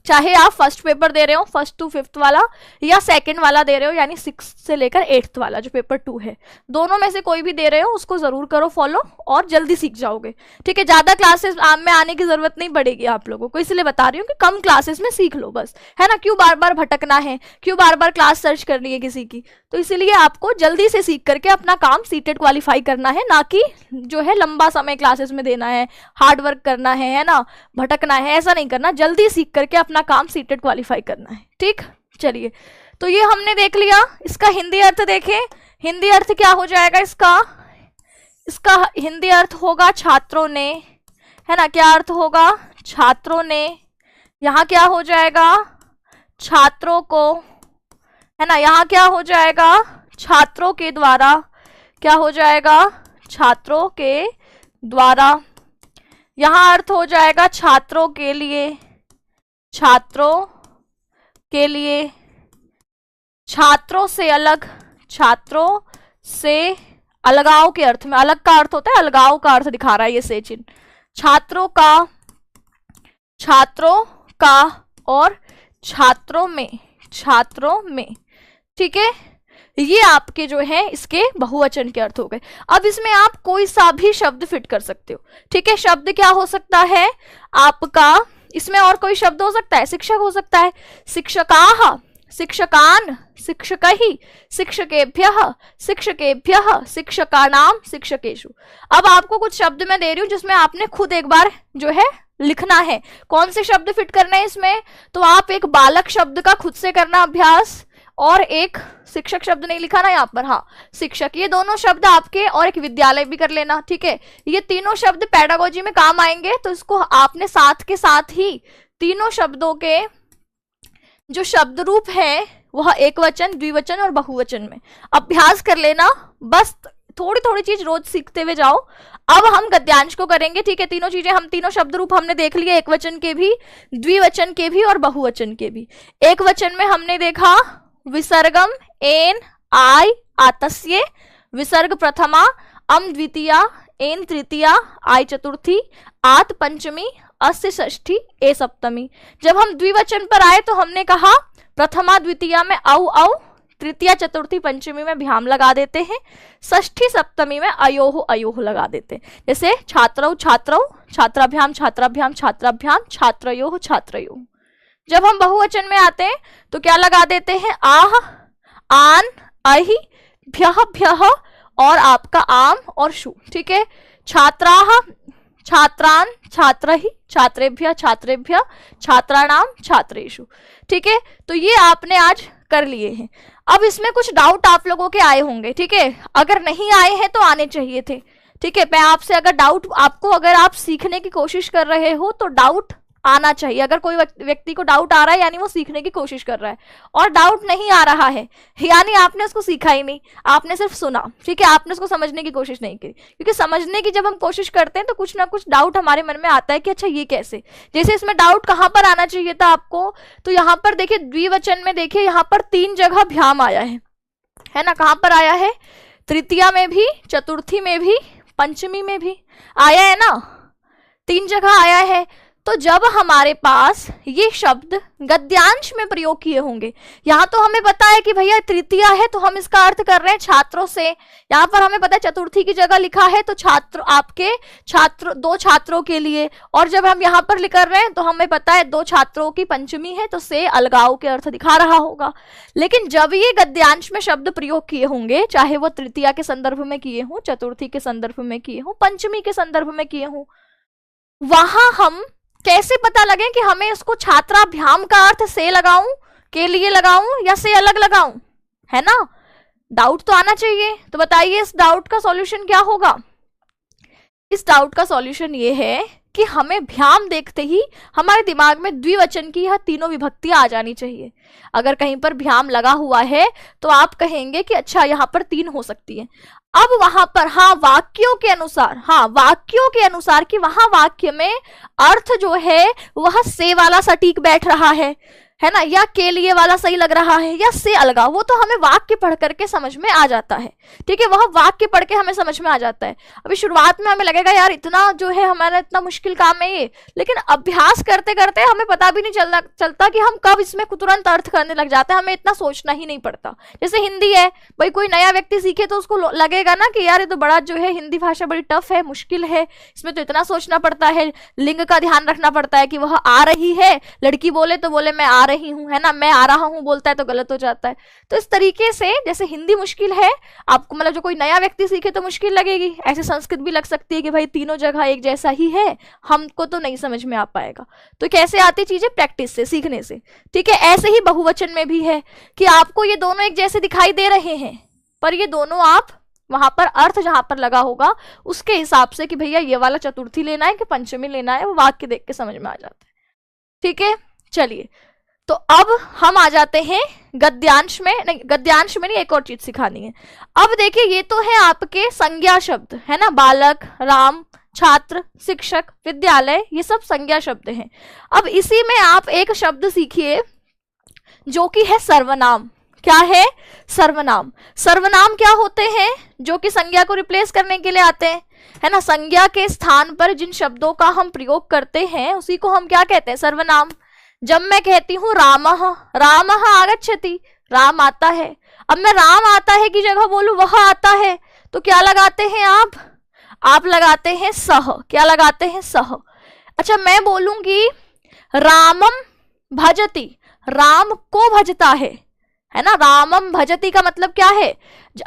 चाहे आप फर्स्ट पेपर दे रहे हो, 1st to 5th वाला, या सेकंड वाला दे रहे हो यानी 6th से लेकर 8th वाला जो पेपर 2 है, दोनों में से कोई भी दे रहे हो उसको जरूर करो फॉलो और जल्दी सीख जाओगे। ठीक है, ज्यादा क्लासेस में आने की जरूरत नहीं पड़ेगी आप लोगों को, इसलिए बता रही हूँ कि कम क्लासेस में सीख लो बस, है ना। क्यों बार बार भटकना है, क्यों बार बार क्लास सर्च करनी है किसी की, तो इसीलिए आपको जल्दी से सीख करके अपना काम सीटेड क्वालिफाई करना है, ना कि जो है लंबा समय क्लासेस में देना है, हार्ड वर्क करना है ना, भटकना है, ऐसा नहीं करना, जल्दी सीख करके अपना काम सीटेड क्वालिफाई करना है। ठीक, चलिए, तो ये हमने देख लिया। इसका हिंदी अर्थ देखें, हिंदी अर्थ क्या हो जाएगा इसका? इसका हिंदी अर्थ होगा छात्रों ने, है ना। क्या अर्थ होगा? छात्रों ने। यहाँ क्या हो जाएगा? छात्रों को, है ना। यहाँ क्या हो जाएगा? छात्रों के द्वारा। क्या हो जाएगा? छात्रों के द्वारा। यहाँ अर्थ हो जाएगा छात्रों के लिए, छात्रों के लिए। छात्रों से अलग, छात्रों से अलगाव के अर्थ में, अलग का अर्थ होता है, अलगाव का अर्थ दिखा रहा है ये से चिन्ह। छात्रों का, छात्रों का, और छात्रों में, छात्रों में। ठीक है, ये आपके जो है इसके बहुवचन के अर्थ हो गए। अब इसमें आप कोई सा भी शब्द फिट कर सकते हो। ठीक है, शब्द क्या हो सकता है आपका? इसमें और कोई शब्द हो सकता है, शिक्षक हो सकता है, शिक्षकाः, शिक्षकान्, शिक्षकैः, शिक्षकेभ्यः, शिक्षकेभ्यः, शिक्षकाणां, शिक्षकेषु। अब आपको कुछ शब्द मैं दे रही हूँ जिसमें आपने खुद एक बार जो है लिखना है। कौन से शब्द फिट करने हैं इसमें? तो आप एक बालक शब्द का खुद से करना अभ्यास, और एक शिक्षक शब्द नहीं लिखा ना यहाँ पर, हाँ शिक्षक, ये दोनों शब्द आपके, और एक विद्यालय भी कर लेना। ठीक है, ये तीनों शब्द पेडागोजी में काम आएंगे, तो इसको आपने साथ के साथ ही तीनों शब्दों के जो शब्द रूप है वह एक वचन, द्विवचन और बहुवचन में अभ्यास कर लेना। बस थोड़ी थोड़ी चीज रोज सीखते हुए जाओ। अब हम गद्यांश को करेंगे। ठीक है, तीनों चीजें, हम तीनों शब्द रूप हमने देख लिए, एक वचन के भी, द्विवचन के भी और बहुवचन के भी। एक वचन में हमने देखा विसर्गम, एन, आई, आतस्य, विसर्ग प्रथमा, अम द्वितीया, एन तृतीया, आई चतुर्थी, आत पंचमी, अस्य षष्ठी, ए सप्तमी। जब हम द्विवचन पर आए तो हमने कहा प्रथमा द्वितीया में औ औ, तृतीया चतुर्थी पंचमी में भ्याम लगा देते हैं, षष्ठी सप्तमी में अयोह अयोह लगा देते हैं। जैसे छात्रौ छात्रौ, छात्राभ्याम छात्राभ्याम, छात्राभ्याम, छात्रयोः छात्रयोः। जब हम बहुवचन में आते हैं तो क्या लगा देते हैं? आह, आन, अहि, भ्यः भ्यः, और आपका आम और शु। ठीक है, छात्राः, छात्रान्, छात्रहि, छात्रेभ्यः छात्रेभ्यः, छात्राणां, छात्रेषु। ठीक है, तो ये आपने आज कर लिए हैं। अब इसमें कुछ डाउट आप लोगों के आए होंगे। ठीक है, अगर नहीं आए हैं तो आने चाहिए थे। ठीक है, मैं आपसे अगर डाउट, आपको अगर आप सीखने की कोशिश कर रहे हो तो डाउट आना चाहिए। अगर कोई व्यक्ति को डाउट आ रहा है यानी वो सीखने की कोशिश कर रहा है, और डाउट नहीं आ रहा है यानी आपने उसको सीखा ही नहीं, आपने सिर्फ सुना। ठीक है, आपने उसको समझने की कोशिश नहीं की, क्योंकि समझने की जब हम कोशिश करते हैं तो कुछ ना कुछ डाउट हमारे मन में आता है कि अच्छा ये कैसे। जैसे इसमें डाउट कहाँ पर आना चाहिए था आपको? तो यहाँ पर देखिए द्विवचन में, देखिए यहाँ पर 3 जगह भ्याम आया है ना। कहाँ पर आया है? तृतीया में भी, चतुर्थी में भी, पंचमी में भी आया है ना, 3 जगह आया है। तो जब हमारे पास ये शब्द गद्यांश में प्रयोग किए होंगे, यहाँ तो हमें पता है कि भैया तृतीया है तो हम इसका अर्थ कर रहे हैं छात्रों से। यहाँ पर हमें पता है चतुर्थी की जगह लिखा है तो छात्र, आपके छात्र, 2 छात्रों के लिए। और जब हम यहाँ पर लिख रहे हैं तो हमें पता है 2 छात्रों की पंचमी है, तो से अलगाव के अर्थ दिखा रहा होगा। लेकिन जब ये गद्यांश में शब्द प्रयोग किए होंगे, चाहे वो तृतीया के संदर्भ में किए हों, चतुर्थी के संदर्भ में किए हों, पंचमी के संदर्भ में किए हों, वहां हम कैसे पता लगे कि हमें इसको छात्राभ्याम का अर्थ से लगाऊं, के लिए लगाऊं, या से अलग लगाऊं, है ना। डाउट तो आना चाहिए। तो बताइए इस डाउट का सॉल्यूशन क्या होगा? इस डाउट का सॉल्यूशन ये है कि हमें भ्याम देखते ही हमारे दिमाग में द्विवचन की यह तीनों विभक्तियां आ जानी चाहिए। अगर कहीं पर भ्याम लगा हुआ है तो आप कहेंगे कि अच्छा यहाँ पर 3 हो सकती है। अब वहां पर वाक्यों के अनुसार कि वहां वाक्य में अर्थ जो है वह से वाला सटीक बैठ रहा है ना, या के लिए वाला सही लग रहा है, या से अलगाव, वो तो हमें वाक्य पढ़ करके समझ में आ जाता है। ठीक है, वह वाक्य पढ़ के हमें समझ में आ जाता है। अभी शुरुआत में हमें लगेगा यार इतना जो है हमारा इतना मुश्किल काम है ये, लेकिन अभ्यास करते करते हमें पता भी नहीं चलता कि हम कब इसमें तुरंत अर्थ करने लग जाते हैं, हमें इतना सोचना ही नहीं पड़ता। जैसे हिंदी है भाई, कोई नया व्यक्ति सीखे तो उसको लगेगा ना कि यार ये तो बड़ा जो है हिंदी भाषा बड़ी टफ है, मुश्किल है, इसमें तो इतना सोचना पड़ता है, लिंग का ध्यान रखना पड़ता है कि वह आ रही है, लड़की बोले तो बोले मैं आ रही हूं, है ना, मैं आ रहा हूं बोलता है तो गलत हो जाता है। तो इस तरीके से जैसे हिंदी मुश्किल है आपको, मतलब जो कोई नया व्यक्ति सीखे तो मुश्किल लगेगी, ऐसे संस्कृत भी लग सकती है कि भाई तीनों जगह एक जैसा ही है, हमको तो नहीं समझ में आ पाएगा। तो कैसे आती चीजें? प्रैक्टिस से, सीखने से। ठीक है, ऐसे ही बहुवचन में भी है कि आपको ये दोनों एक जैसे दिखाई दे रहे हैं, पर ये दोनों आप वहां पर अर्थ जहां पर लगा होगा उसके हिसाब से कि भैया ये वाला चतुर्थी लेना है कि पंचमी लेना है, वो वाक्य देख के समझ में आ जाता है। ठीक है, चलिए तो अब हम आ जाते हैं गद्यांश में। नहीं, गद्यांश में नहीं, एक और चीज सिखानी है। अब देखिए ये तो है आपके संज्ञा शब्द, है ना, बालक, राम, छात्र, शिक्षक, विद्यालय, ये सब संज्ञा शब्द हैं। अब इसी में आप एक शब्द सीखिए जो कि है सर्वनाम। क्या है? सर्वनाम। सर्वनाम क्या होते हैं? जो कि संज्ञा को रिप्लेस करने के लिए आते हैं, है ना। संज्ञा के स्थान पर जिन शब्दों का हम प्रयोग करते हैं उसी को हम क्या कहते हैं? सर्वनाम। जब मैं कहती हूं रामः, रामः आगच्छति, राम आता है, अब मैं राम आता है की जगह बोलूं वह आता है, तो क्या लगाते हैं आप लगाते हैं सह। क्या लगाते हैं? सह। अच्छा, मैं बोलूंगी रामम भजति, राम को भजता है ना। रामम भजति का मतलब क्या है?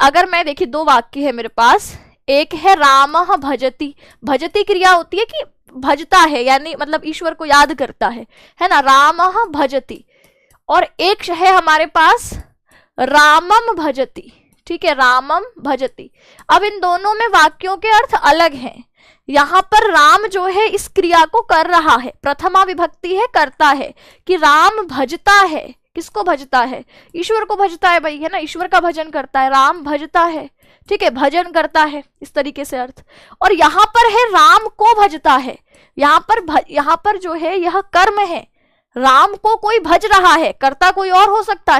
अगर मैं देखिए दो वाक्य है मेरे पास, एक है रामः भजति, भजति क्रिया होती है कि भजता है, यानी मतलब ईश्वर को याद करता है ना, रामः भजति। और एक है हमारे पास रामम भजति। ठीक है, रामम भजति। अब इन दोनों में वाक्यों के अर्थ अलग हैं। यहाँ पर राम जो है इस क्रिया को कर रहा है, प्रथमा विभक्ति है, करता है कि राम भजता है। किसको भजता है? ईश्वर को भजता है भाई, है ना, ईश्वर का भजन करता है, राम भजता है। ठीक है, भजन करता है, इस तरीके से अर्थ। और यहाँ पर है राम को भजता है, यहाँ पर जो है यह कर्म है, राम को कोई भज रहा है, कर्ता कोई और हो सकता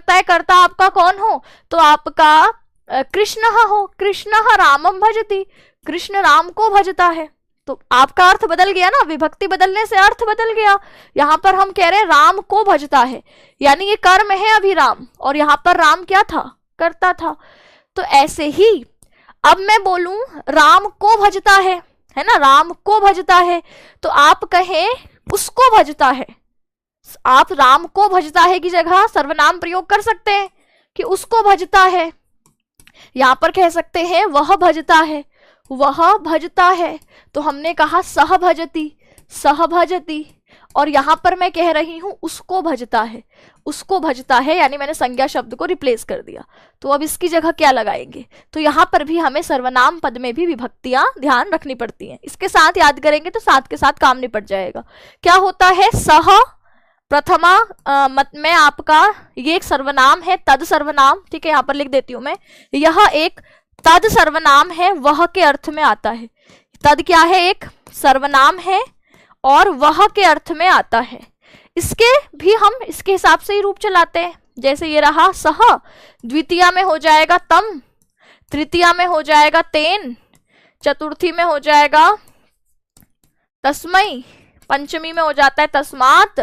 है कर्ता आपका कौन हो? तो आपका कृष्ण हो, कृष्ण रामम भजति, कृष्ण राम को भजता है। तो आपका अर्थ बदल गया ना, विभक्ति बदलने से अर्थ बदल गया। यहाँ पर हम कह रहे हैं राम को भजता है, यानी ये कर्म है अभी राम, और यहाँ पर राम क्या था? कर्ता था। तो ऐसे ही अब मैं बोलूं राम को भजता है ना, राम को भजता है, तो आप कहें उसको भजता है। आप राम को भजता है की जगह सर्वनाम प्रयोग कर सकते हैं कि उसको भजता है। यहां पर कह सकते हैं वह भजता है, वह भजता है। तो हमने कहा सह भजती, सह भजती। और यहां पर मैं कह रही हूं उसको भजता है, उसको भजता है, यानी मैंने संज्ञा शब्द को रिप्लेस कर दिया। तो अब इसकी जगह क्या लगाएंगे? तो यहां पर भी हमें सर्वनाम पद में भी विभक्तियां ध्यान रखनी पड़ती हैं। इसके साथ याद करेंगे तो साथ के साथ काम निपट जाएगा। क्या होता है? सह प्रथमा मत में आपका ये एक सर्वनाम है, तद सर्वनाम। ठीक है, यहां पर लिख देती हूं मैं, यह एक तद सर्वनाम है, वह के अर्थ में आता है। तद क्या है? एक सर्वनाम है और वह के अर्थ में आता है। इसके भी हम इसके हिसाब से ही रूप चलाते हैं। जैसे ये रहा सह, द्वितीया में हो जाएगा तम, तृतीया में हो जाएगा तेन, चतुर्थी में हो जाएगा तस्मै, पंचमी में हो जाता है तस्मात,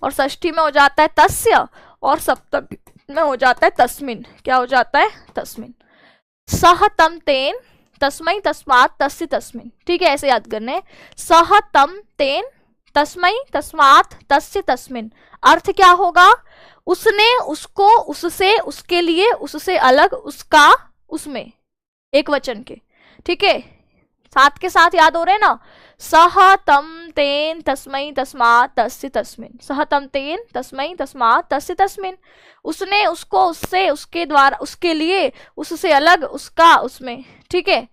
और षष्ठी में हो जाता है तस्य, और सप्तमी में हो जाता है तस्मिन। क्या हो जाता है? तस्मिन। सह तम तेन तस्मै तस्मात तस्य तस्मिन। ठीक है, ऐसे याद करने, सह तम तेन तस्मै तस्मात तस्य तस्मिन। अर्थ क्या होगा? उसने, उसको, उससे, उसके लिए, उससे अलग, उसका, उसमें, एक वचन के। ठीक है, साथ के साथ याद हो रहे ना, सह तम तेन तस्मै तस्मात तस्य तस्मिन, सह तम तेन तस्मै तस्मात तस्य तस्मिन। उसने, उसको, उससे, उसके द्वारा, उसके लिए, उससे अलग, उसका, उसमें। ठीक है,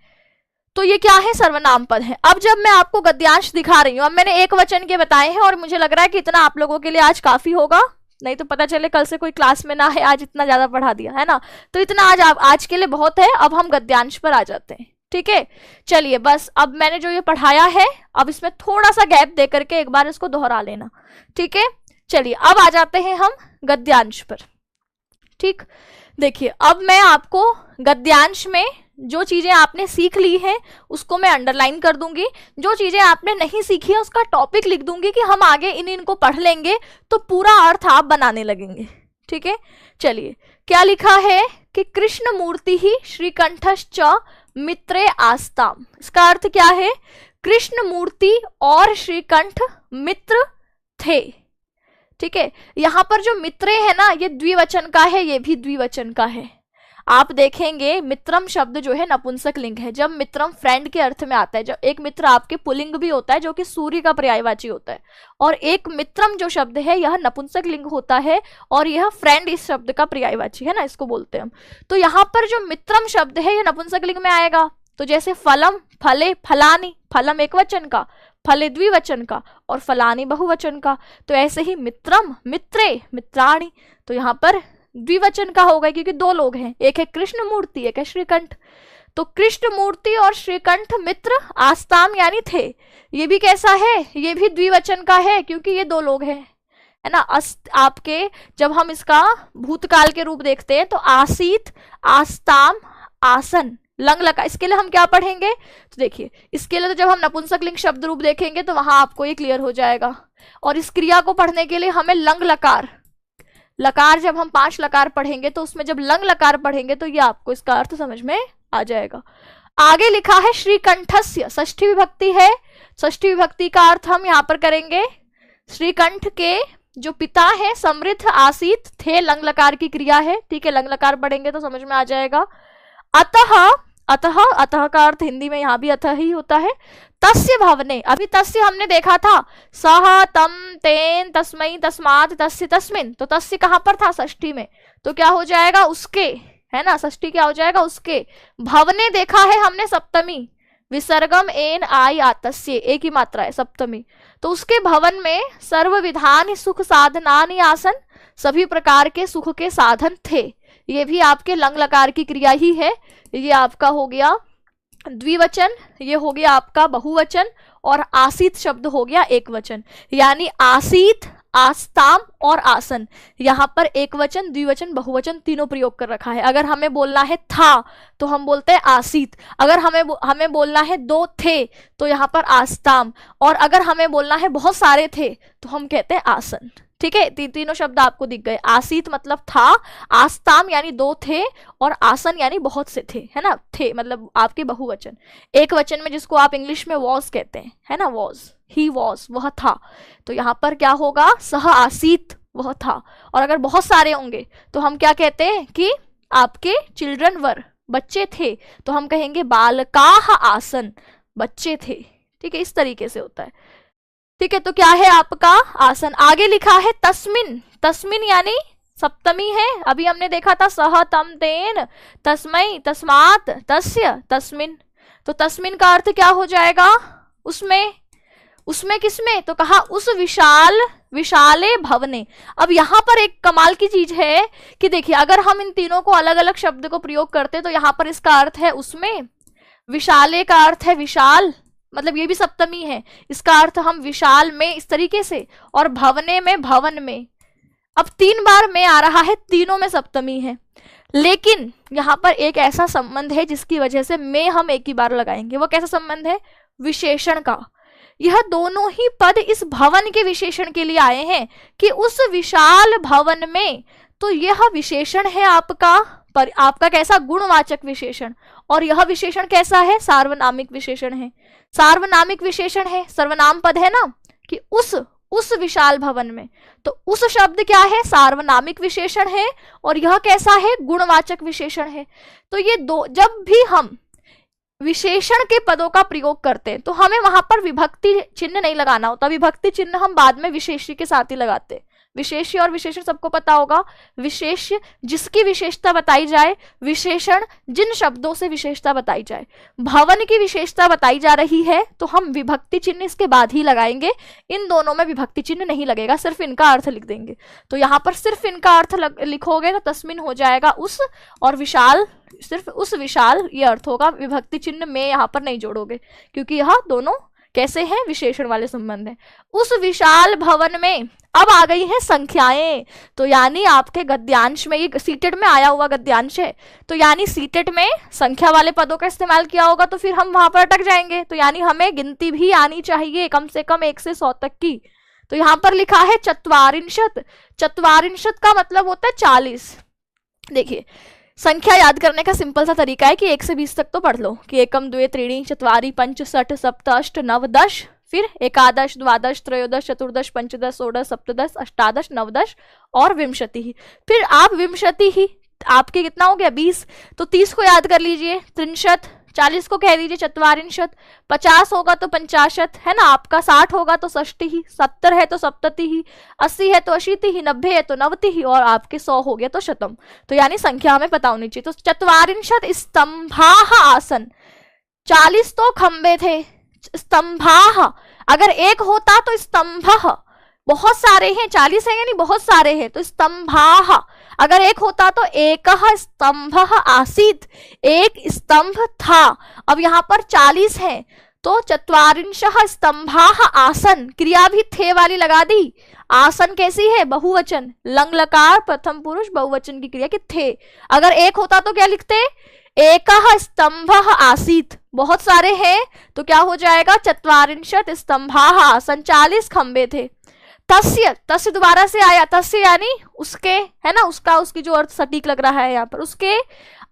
तो ये क्या है, सर्वनाम पद है। अब जब मैं आपको गद्यांश दिखा रही हूँ, अब मैंने एक वचन के बताए हैं और मुझे लग रहा है कि इतना आप लोगों के लिए आज काफी होगा, नहीं तो पता चले कल से कोई क्लास में ना है, आज इतना ज्यादा पढ़ा दिया है ना, तो इतना आज के लिए बहुत है। अब हम गद्यांश पर आ जाते हैं, ठीक है। चलिए बस अब मैंने जो ये पढ़ाया है, अब इसमें थोड़ा सा गैप दे करके एक बार इसको दोहरा लेना, ठीक है। चलिए अब आ जाते हैं हम गद्यांश पर, ठीक। देखिए अब मैं आपको गद्यांश में जो चीजें आपने सीख ली हैं उसको मैं अंडरलाइन कर दूंगी, जो चीजें आपने नहीं सीखी है उसका टॉपिक लिख दूंगी कि हम आगे इनको पढ़ लेंगे तो पूरा अर्थ आप बनाने लगेंगे, ठीक है। चलिए क्या लिखा है कि कृष्ण मूर्ति ही श्रीकंठश्च मित्रे आस्ताम, इसका अर्थ क्या है, कृष्ण मूर्ति और श्रीकंठ मित्र थे, ठीक है। यहां पर जो मित्रे है ना, ये द्विवचन का है, ये भी द्विवचन का है। आप देखेंगे मित्रम शब्द जो है नपुंसक लिंग है। जब मित्रम फ्रेंड के अर्थ में आता है, जब एक मित्र आपके पुल्लिंग भी होता है जो कि सूर्य का पर्यायवाची होता है, और एक मित्रम जो शब्द है यह नपुंसक लिंग होता है और यह फ्रेंड इस शब्द का पर्यायवाची है ना, इसको बोलते हैं हम। तो यहाँ पर जो मित्रम शब्द है यह नपुंसक लिंग में आएगा। तो जैसे फलम, फले, फलानी, फलम एक वचन का, फले द्विवचन का और फलानी बहुवचन का। तो ऐसे ही मित्रम, मित्रे, मित्राणी, तो यहाँ पर द्विवचन का होगा क्योंकि दो लोग हैं, एक है कृष्ण मूर्ति, एक है श्रीकंठ। तो कृष्ण मूर्ति और श्रीकंठ मित्र आस्ताम यानी थे। ये भी कैसा है, ये भी द्विवचन का है क्योंकि ये दो लोग हैं, है ना। आपके जब हम इसका भूतकाल के रूप देखते हैं तो आसीत, आस्ताम, आसन, लंग लकार, इसके लिए हम क्या पढ़ेंगे, तो देखिए इसके लिए तो जब हम नपुंसक लिंग शब्द रूप देखेंगे तो वहां आपको ये क्लियर हो जाएगा। और इस क्रिया को पढ़ने के लिए हमें लंग लकार, लकार जब हम 5 लकार पढ़ेंगे तो उसमें जब लंग लकार पढ़ेंगे तो ये आपको इसका अर्थ समझ में आ जाएगा। आगे लिखा है श्रीकंठस्य, षष्ठी विभक्ति है। षष्ठी विभक्ति का अर्थ हम यहाँ पर करेंगे, श्रीकंठ के जो पिता है समृद्ध आसीत थे, लंग लकार की क्रिया है, ठीक है। लंग लकार पढ़ेंगे तो समझ में आ जाएगा। अतः, अतः, अतः का अर्थ हिंदी में यहाँ भी अतः ही होता है। तस्य भवने, अभी तस्य हमने देखा था, सह, तम, तेन, तस्मै, तस्मात्, तस्य, तस्मिन्, तो तस्य कहाँ पर था, षष्ठी में, तो क्या हो जाएगा उसके, है ना, षष्ठी क्या हो जाएगा उसके। भवने देखा है हमने सप्तमी, विसर्गम एन आई आतस्य, एक ही मात्रा है सप्तमी, तो उसके भवन में सर्व विधान सुख साधनानि आसन, सभी प्रकार के सुख के साधन थे। ये भी आपके लंग लकार की क्रिया ही है। ये आपका हो गया द्विवचन, ये हो गया आपका बहुवचन, और आसीत शब्द हो गया एक वचन, यानी आसीत, आस्ताम और आसन। यहाँ पर एक वचन, द्विवचन, बहुवचन तीनों प्रयोग कर रखा है। अगर हमें बोलना है था तो हम बोलते हैं आसीत, अगर हमें बोलना है दो थे तो यहाँ पर आस्ताम, और अगर हमें बोलना है बहुत सारे थे तो हम कहते हैं आसन, ठीक है। तीनों शब्द आपको दिख गए। आसीत मतलब था, आस्ताम यानी दो थे, और आसन यानी बहुत से थे, है ना, थे मतलब आपके बहुवचन। एक वचन में जिसको आप इंग्लिश में वॉज कहते हैं, है ना, वॉज, ही वॉज, वह था, तो यहाँ पर क्या होगा, सह आसीत, वह था। और अगर बहुत सारे होंगे तो हम क्या कहते हैं कि आपके चिल्ड्रन वर, बच्चे थे, तो हम कहेंगे बालकाः आसन, बच्चे थे, ठीक है। इस तरीके से होता है, ठीक है। तो क्या है आपका आसन। आगे लिखा है तस्मिन, तस्मिन यानी सप्तमी है। अभी हमने देखा था सह, तम, तेन, तस्मै, तस्मात्, तस्य, तस्मिन, तो तस्मिन का अर्थ क्या हो जाएगा, उसमें, उसमें किसमें, तो कहा उस विशाल, विशाले भवने। अब यहाँ पर एक कमाल की चीज है कि देखिए अगर हम इन तीनों को अलग अलग शब्द को प्रयोग करते तो यहाँ पर इसका अर्थ है उसमें, विशाले का अर्थ है विशाल, मतलब ये भी सप्तमी है, इसका अर्थ हम विशाल में इस तरीके से, और भवने में, भवन में। अब 3 बार में आ रहा है, तीनों में सप्तमी है, लेकिन यहाँ पर एक ऐसा संबंध है जिसकी वजह से में हम एक ही बार लगाएंगे। वो कैसा संबंध है, विशेषण का। यह दोनों ही पद इस भवन के विशेषण के लिए आए हैं कि उस विशाल भवन में, तो यह विशेषण है आपका, पर आपका कैसा, गुणवाचक विशेषण, और यह विशेषण कैसा है, सार्वनामिक विशेषण है। सार्वनामिक विशेषण है, सर्वनाम पद है ना, कि उस विशाल भवन में, तो उस शब्द क्या है, सार्वनामिक विशेषण है, और यह कैसा है, गुणवाचक विशेषण है। तो ये दो, जब भी हम विशेषण के पदों का प्रयोग करते हैं तो हमें वहां पर विभक्ति चिन्ह नहीं लगाना होता, विभक्ति चिन्ह हम बाद में विशेषी के साथ ही लगाते हैं। विशेष्य और विशेषण सबको पता होगा। विशेष्य जिसकी विशेषता बताई जाए, विशेषण जिन शब्दों से विशेषता बताई जाए। भवन की विशेषता बताई जा रही है तो हम विभक्ति चिन्ह इसके बाद ही लगाएंगे, इन दोनों में विभक्ति चिन्ह नहीं लगेगा, सिर्फ इनका अर्थ लिख देंगे। तो यहाँ पर सिर्फ इनका अर्थ लिखोगे तो तस्मिन हो जाएगा उस, और विशाल सिर्फ उस विशाल ये अर्थ होगा, विभक्ति चिन्ह में यहाँ पर नहीं जोड़ोगे क्योंकि यह दोनों कैसे हैं, विशेषण वाले संबंध हैं। उस विशाल भवन में अब आ गई हैं संख्याएं, तो यानी आपके गद्यांश में, ये सीटेड में आया हुआ गद्यांश है, तो यानी सीटेड में संख्या वाले पदों का इस्तेमाल किया होगा तो फिर हम वहां पर अटक जाएंगे। तो यानी हमें गिनती भी आनी चाहिए कम से कम 1 से 100 तक की। तो यहाँ पर लिखा है चत्वारिंशत, चत्वारिंशत का मतलब होता है 40। देखिए संख्या याद करने का सिंपल सा तरीका है कि 1 से 20 तक तो पढ़ लो कि एकम द्वे त्रीणि चत्वारि पंच षट् सप्त अष्ट नव दश, फिर एकादश द्वादश त्रयोदश चतुर्दश पंचदश षोडश सप्तदश अष्टादश नवदश और विंशति। फिर आप विंशति ही आपके कितना हो गया 20, तो 30 को याद कर लीजिए 63, 40 को कह दीजिए चत्वारिंशत, 50 होगा तो 50 है ना आपका, 60 होगा तो 60 ही, 70 है तो 70 ही, 80 है तो 80 ही, 90 है तो 90 ही, और आपके 100 हो गया तो शतम। तो यानी संख्या हमें पता होनी चाहिए। तो चत्वारिंशत स्तंभाः आसन, 40 तो खंबे थे, स्तंभाः अगर एक होता तो स्तंभः, बहुत सारे हैं, 40 है यानी बहुत सारे हैं, तो स्तंभाः अगर एक होता तो एकः स्तंभः आसीत्, एक स्तंभ था। अब यहाँ पर 40 है तो चत्वारिंशः स्तंभाः आसन, क्रिया भी थे वाली लगा दी। आसन कैसी है, बहुवचन, लंग लकार प्रथम पुरुष बहुवचन की क्रिया कि थे। अगर एक होता तो क्या लिखते, एकः स्तंभः आसीत्, बहुत सारे हैं तो क्या हो जाएगा चत्वारिंशत् स्तंभाः आसन, 40 खंबे थे। तस्य, तस्य दोबारा से आया, तस्य यानी उसके, है ना, उसका, उसकी जो अर्थ सटीक लग रहा है यहाँ पर, उसके।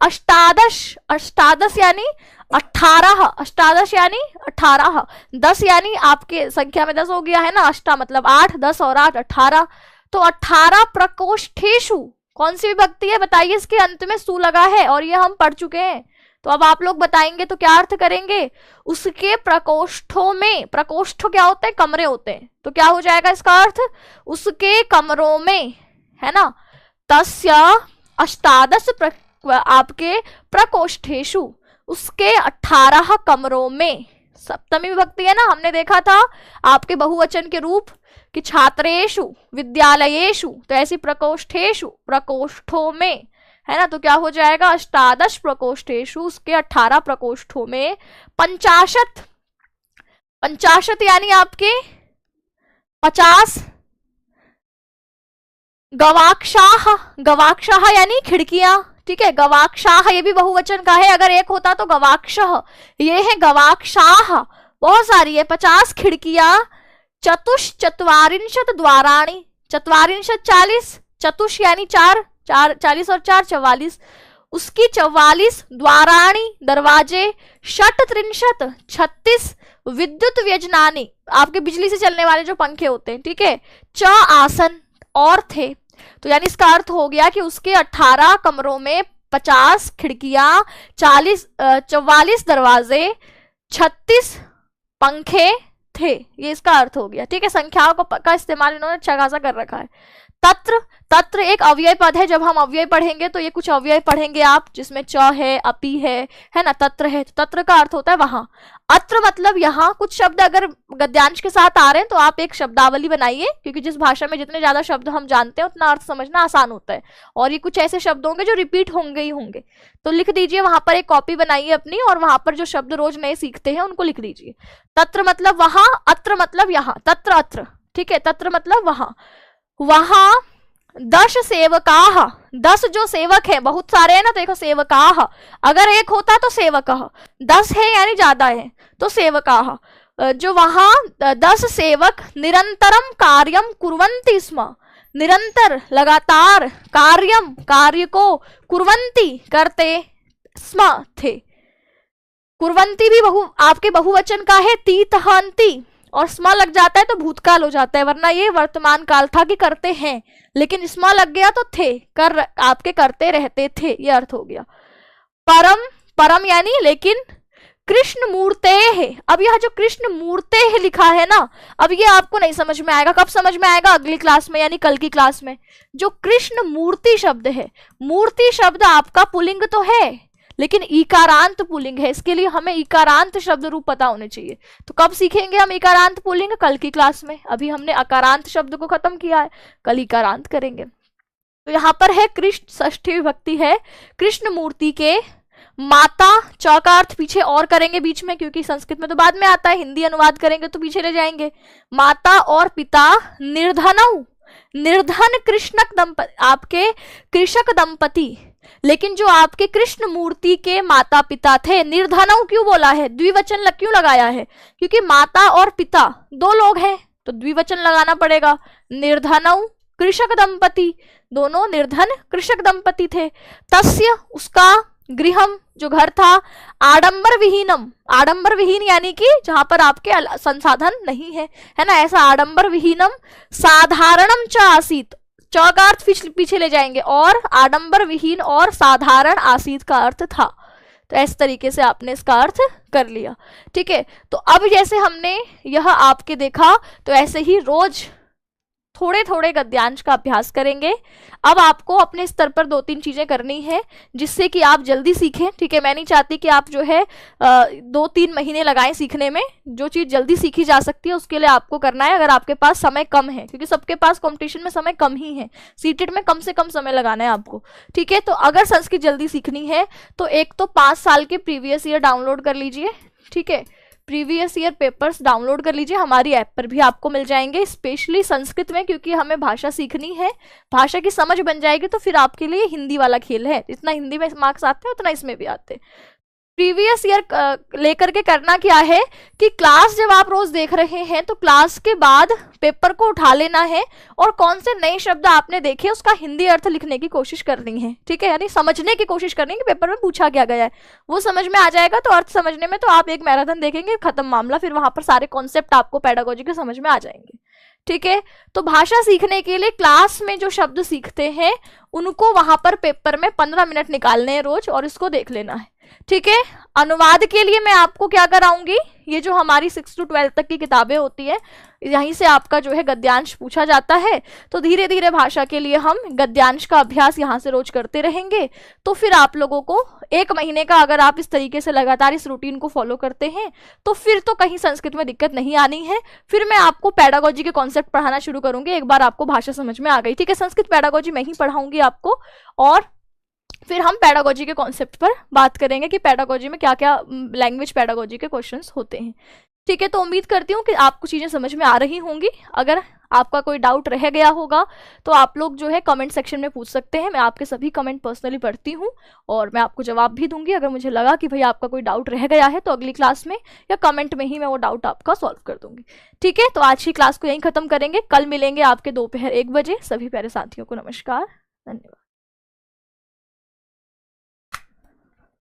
अष्टादश, अष्टादश यानी 18, अष्टादश यानी 18, 10 यानी आपके संख्या में 10 हो गया है ना, अष्टा मतलब 8, 10 और 8 18, तो 18 प्रकोष्ठेषु, कौन सी विभक्ति है बताइए, इसके अंत में सु लगा है और ये हम पढ़ चुके हैं। तो अब आप लोग बताएंगे तो क्या अर्थ करेंगे, उसके प्रकोष्ठों में, प्रकोष्ठ क्या होते हैं, कमरे होते हैं, तो क्या हो जाएगा इसका अर्थ, उसके कमरों में, है ना। तस्य अष्टादश आपके प्रकोष्ठेषु, उसके 18 कमरों में, सप्तमी विभक्ति है ना, हमने देखा था आपके बहुवचन के रूप कि छात्रेषु विद्यालयेषु, तो ऐसी प्रकोष्ठेषु प्रकोष्ठों में, है ना, तो क्या हो जाएगा अष्टादश प्रकोष्ठेषु, उसके 18 प्रकोष्ठों में। 50, 50 यानी आपके 50। गवाक्षाः, गवाक्षाः यानी खिड़कियां, ठीक है, गवाक्षाः ये भी बहुवचन का है, अगर एक होता तो गवाक्षः, ये है गवाक्षाः, बहुत सारी है, 50 खिड़कियां। चतुश्चत्वारिंशत् द्वाराणि, चत्वारिंशत् 40, चतुष यानी 4, 40 और 4 44, उसकी 44 द्वाराणी दरवाजे। षट्त्रिंशत् 36 विद्युत व्यजनानि, आपके बिजली से चलने वाले जो पंखे होते हैं, ठीक है। च आसन और थे, तो यानी इसका अर्थ हो गया कि उसके 18 कमरों में 50 खिड़कियां, 44 दरवाजे, 36 पंखे थे, ये इसका अर्थ हो गया, ठीक है। संख्याओं का इस्तेमाल इन्होंने अच्छा खासा कर रखा है। तत्र, तत्र एक अव्यय पद है, जब हम अव्यय पढ़ेंगे तो ये कुछ अव्यय पढ़ेंगे आप, जिसमें च है, अपि है ना, तत्र है, तो तत्र का अर्थ होता है वहां। अत्र मतलब यहाँ, कुछ शब्द अगर गद्यांश के साथ आ रहे हैं तो आप एक शब्दावली बनाइए, क्योंकि जिस भाषा में जितने ज्यादा शब्द हम जानते हैं उतना अर्थ समझना आसान होता है, और ये कुछ ऐसे शब्द होंगे जो रिपीट होंगे ही होंगे, तो लिख दीजिए वहां पर, एक कॉपी बनाइए अपनी, और वहां पर जो शब्द रोज नए सीखते हैं उनको लिख दीजिए। तत्र मतलब वहां, अत्र मतलब यहाँ, तत्र अत्र, ठीक है, तत्र मतलब वहां। वहां 10 सेवकाः, 10 जो सेवक है, बहुत सारे हैं ना, तो देखो सेवकाः, अगर एक होता तो सेवकः, 10 है यानी ज्यादा है तो सेवकाः, जो वहां 10 सेवक निरंतरम कार्यम कुर्वन्ति स्म, निरंतर लगातार, कार्यम कार्य को, कुर्वन्ति करते, स्म थे। कुर्वन्ति भी आपके बहुवचन का है, तीतहन्ति, और स्म लग जाता है तो भूतकाल हो जाता है, वरना ये वर्तमान काल था कि करते हैं, लेकिन स्म लग गया तो थे, कर आपके करते रहते थे, ये अर्थ हो गया। परम, परम यानी लेकिन, कृष्ण मूर्ते है। अब यह जो कृष्ण मूर्ते है लिखा है ना, अब ये आपको नहीं समझ में आएगा। कब समझ में आएगा? अगली क्लास में, यानी कल की क्लास में। जो कृष्ण मूर्ति शब्द है, मूर्ति शब्द आपका पुल्लिंग तो है लेकिन इकारांत पुल्लिंग है, इसके लिए हमें इकारांत शब्द रूप पता होने चाहिए। तो कब सीखेंगे हम इकारांत पुल्लिंग? कल की क्लास में। अभी हमने अकारांत शब्द को खत्म किया है, कल इकारांत करेंगे। तो यहाँ पर है कृष्ण, षष्ठी विभक्ति है, कृष्ण मूर्ति के माता, च का अर्थ पीछे और करेंगे बीच में, क्योंकि संस्कृत में तो बाद में आता है, हिंदी अनुवाद करेंगे तो पीछे ले जाएंगे। माता और पिता निर्धनऊ, निर्धन कृष्णक दंपति, आपके कृषक दंपति, लेकिन जो आपके कृष्ण मूर्ति के माता पिता थे, निर्धनऊ क्यों बोला है, द्विवचन क्यों लगाया है? क्योंकि माता और पिता दो लोग हैं तो द्विवचन लगाना पड़ेगा। निर्धनऊ कृषक दंपति, दोनों निर्धन कृषक दंपति थे। तस्य, उसका, गृहम जो घर था, आडंबर विहीनम, आडंबर विहीन यानी कि जहां पर आपके संसाधन नहीं है, है ना, ऐसा आडंबर विहीनम, साधारणम च आसीत, च का अर्थ पीछे ले जाएंगे, और आडंबर विहीन और साधारण आसीत का अर्थ था। तो इस तरीके से आपने इसका अर्थ कर लिया, ठीक है। तो अब जैसे हमने यह आपके देखा, तो ऐसे ही रोज थोड़े थोड़े गद्यांश का अभ्यास करेंगे। अब आपको अपने स्तर पर 2-3 चीजें करनी है जिससे कि आप जल्दी सीखें, ठीक है। मैं नहीं चाहती कि आप जो है 2-3 महीने लगाएं सीखने में। जो चीज जल्दी सीखी जा सकती है उसके लिए आपको करना है, अगर आपके पास समय कम है, क्योंकि सबके पास कंपटीशन में समय कम ही है, सीटेट में कम से कम समय लगाना है आपको, ठीक है। तो अगर संस्कृत जल्दी सीखनी है तो एक तो 5 साल के प्रीवियस ईयर डाउनलोड कर लीजिए, ठीक है। प्रीवियस ईयर पेपर्स डाउनलोड कर लीजिए, हमारी ऐप पर भी आपको मिल जाएंगे, स्पेशली संस्कृत में, क्योंकि हमें भाषा सीखनी है, भाषा की समझ बन जाएगी तो फिर आपके लिए हिंदी वाला खेल है। जितना हिंदी में मार्क्स आते हैं उतना इसमें भी आते हैं। प्रीवियस ईयर लेकर के करना क्या है कि क्लास जब आप रोज देख रहे हैं तो क्लास के बाद पेपर को उठा लेना है और कौन से नए शब्द आपने देखे उसका हिंदी अर्थ लिखने की कोशिश करनी है, ठीक है। यानी समझने की कोशिश करनी है कि पेपर में पूछा क्या गया है, वो समझ में आ जाएगा तो अर्थ समझने में तो आप एक मैराथन देखेंगे, खत्म मामला, फिर वहां पर सारे कॉन्सेप्ट आपको पेडागोजी के समझ में आ जाएंगे, ठीक है। तो भाषा सीखने के लिए क्लास में जो शब्द सीखते हैं उनको वहां पर पेपर में 15 मिनट निकालने हैं रोज और इसको देख लेना है, ठीक है। अनुवाद के लिए मैं आपको क्या कराऊंगी, ये जो हमारी 6 to 12 तक की किताबें होती है, यहीं से आपका जो है गद्यांश पूछा जाता है। तो धीरे धीरे भाषा के लिए हम गद्यांश का अभ्यास यहाँ से रोज करते रहेंगे। तो फिर आप लोगों को 1 महीने का अगर आप इस तरीके से लगातार इस रूटीन को फॉलो करते हैं तो फिर तो कहीं संस्कृत में दिक्कत नहीं आनी है। फिर मैं आपको पेडागोजी के कॉन्सेप्ट पढ़ाना शुरू करूंगी, एक बार आपको भाषा समझ में आ गई, ठीक है। संस्कृत पेडागोजी मैं ही पढ़ाऊंगी आपको, और फिर हम पेडागोजी के कॉन्सेप्ट पर बात करेंगे कि पेडागोजी में क्या क्या लैंग्वेज पेडागोजी के क्वेश्चंस होते हैं, ठीक है। तो उम्मीद करती हूँ कि आपको चीजें समझ में आ रही होंगी। अगर आपका कोई डाउट रह गया होगा तो आप लोग जो है कमेंट सेक्शन में पूछ सकते हैं, मैं आपके सभी कमेंट पर्सनली पढ़ती हूँ और मैं आपको जवाब भी दूंगी। अगर मुझे लगा कि भाई आपका कोई डाउट रह गया है तो अगली क्लास में या कमेंट में ही मैं वो डाउट आपका सॉल्व कर दूंगी, ठीक है। तो आज की क्लास को यहीं खत्म करेंगे, कल मिलेंगे आपके दोपहर 1 बजे। सभी प्यारे साथियों को नमस्कार, धन्यवाद।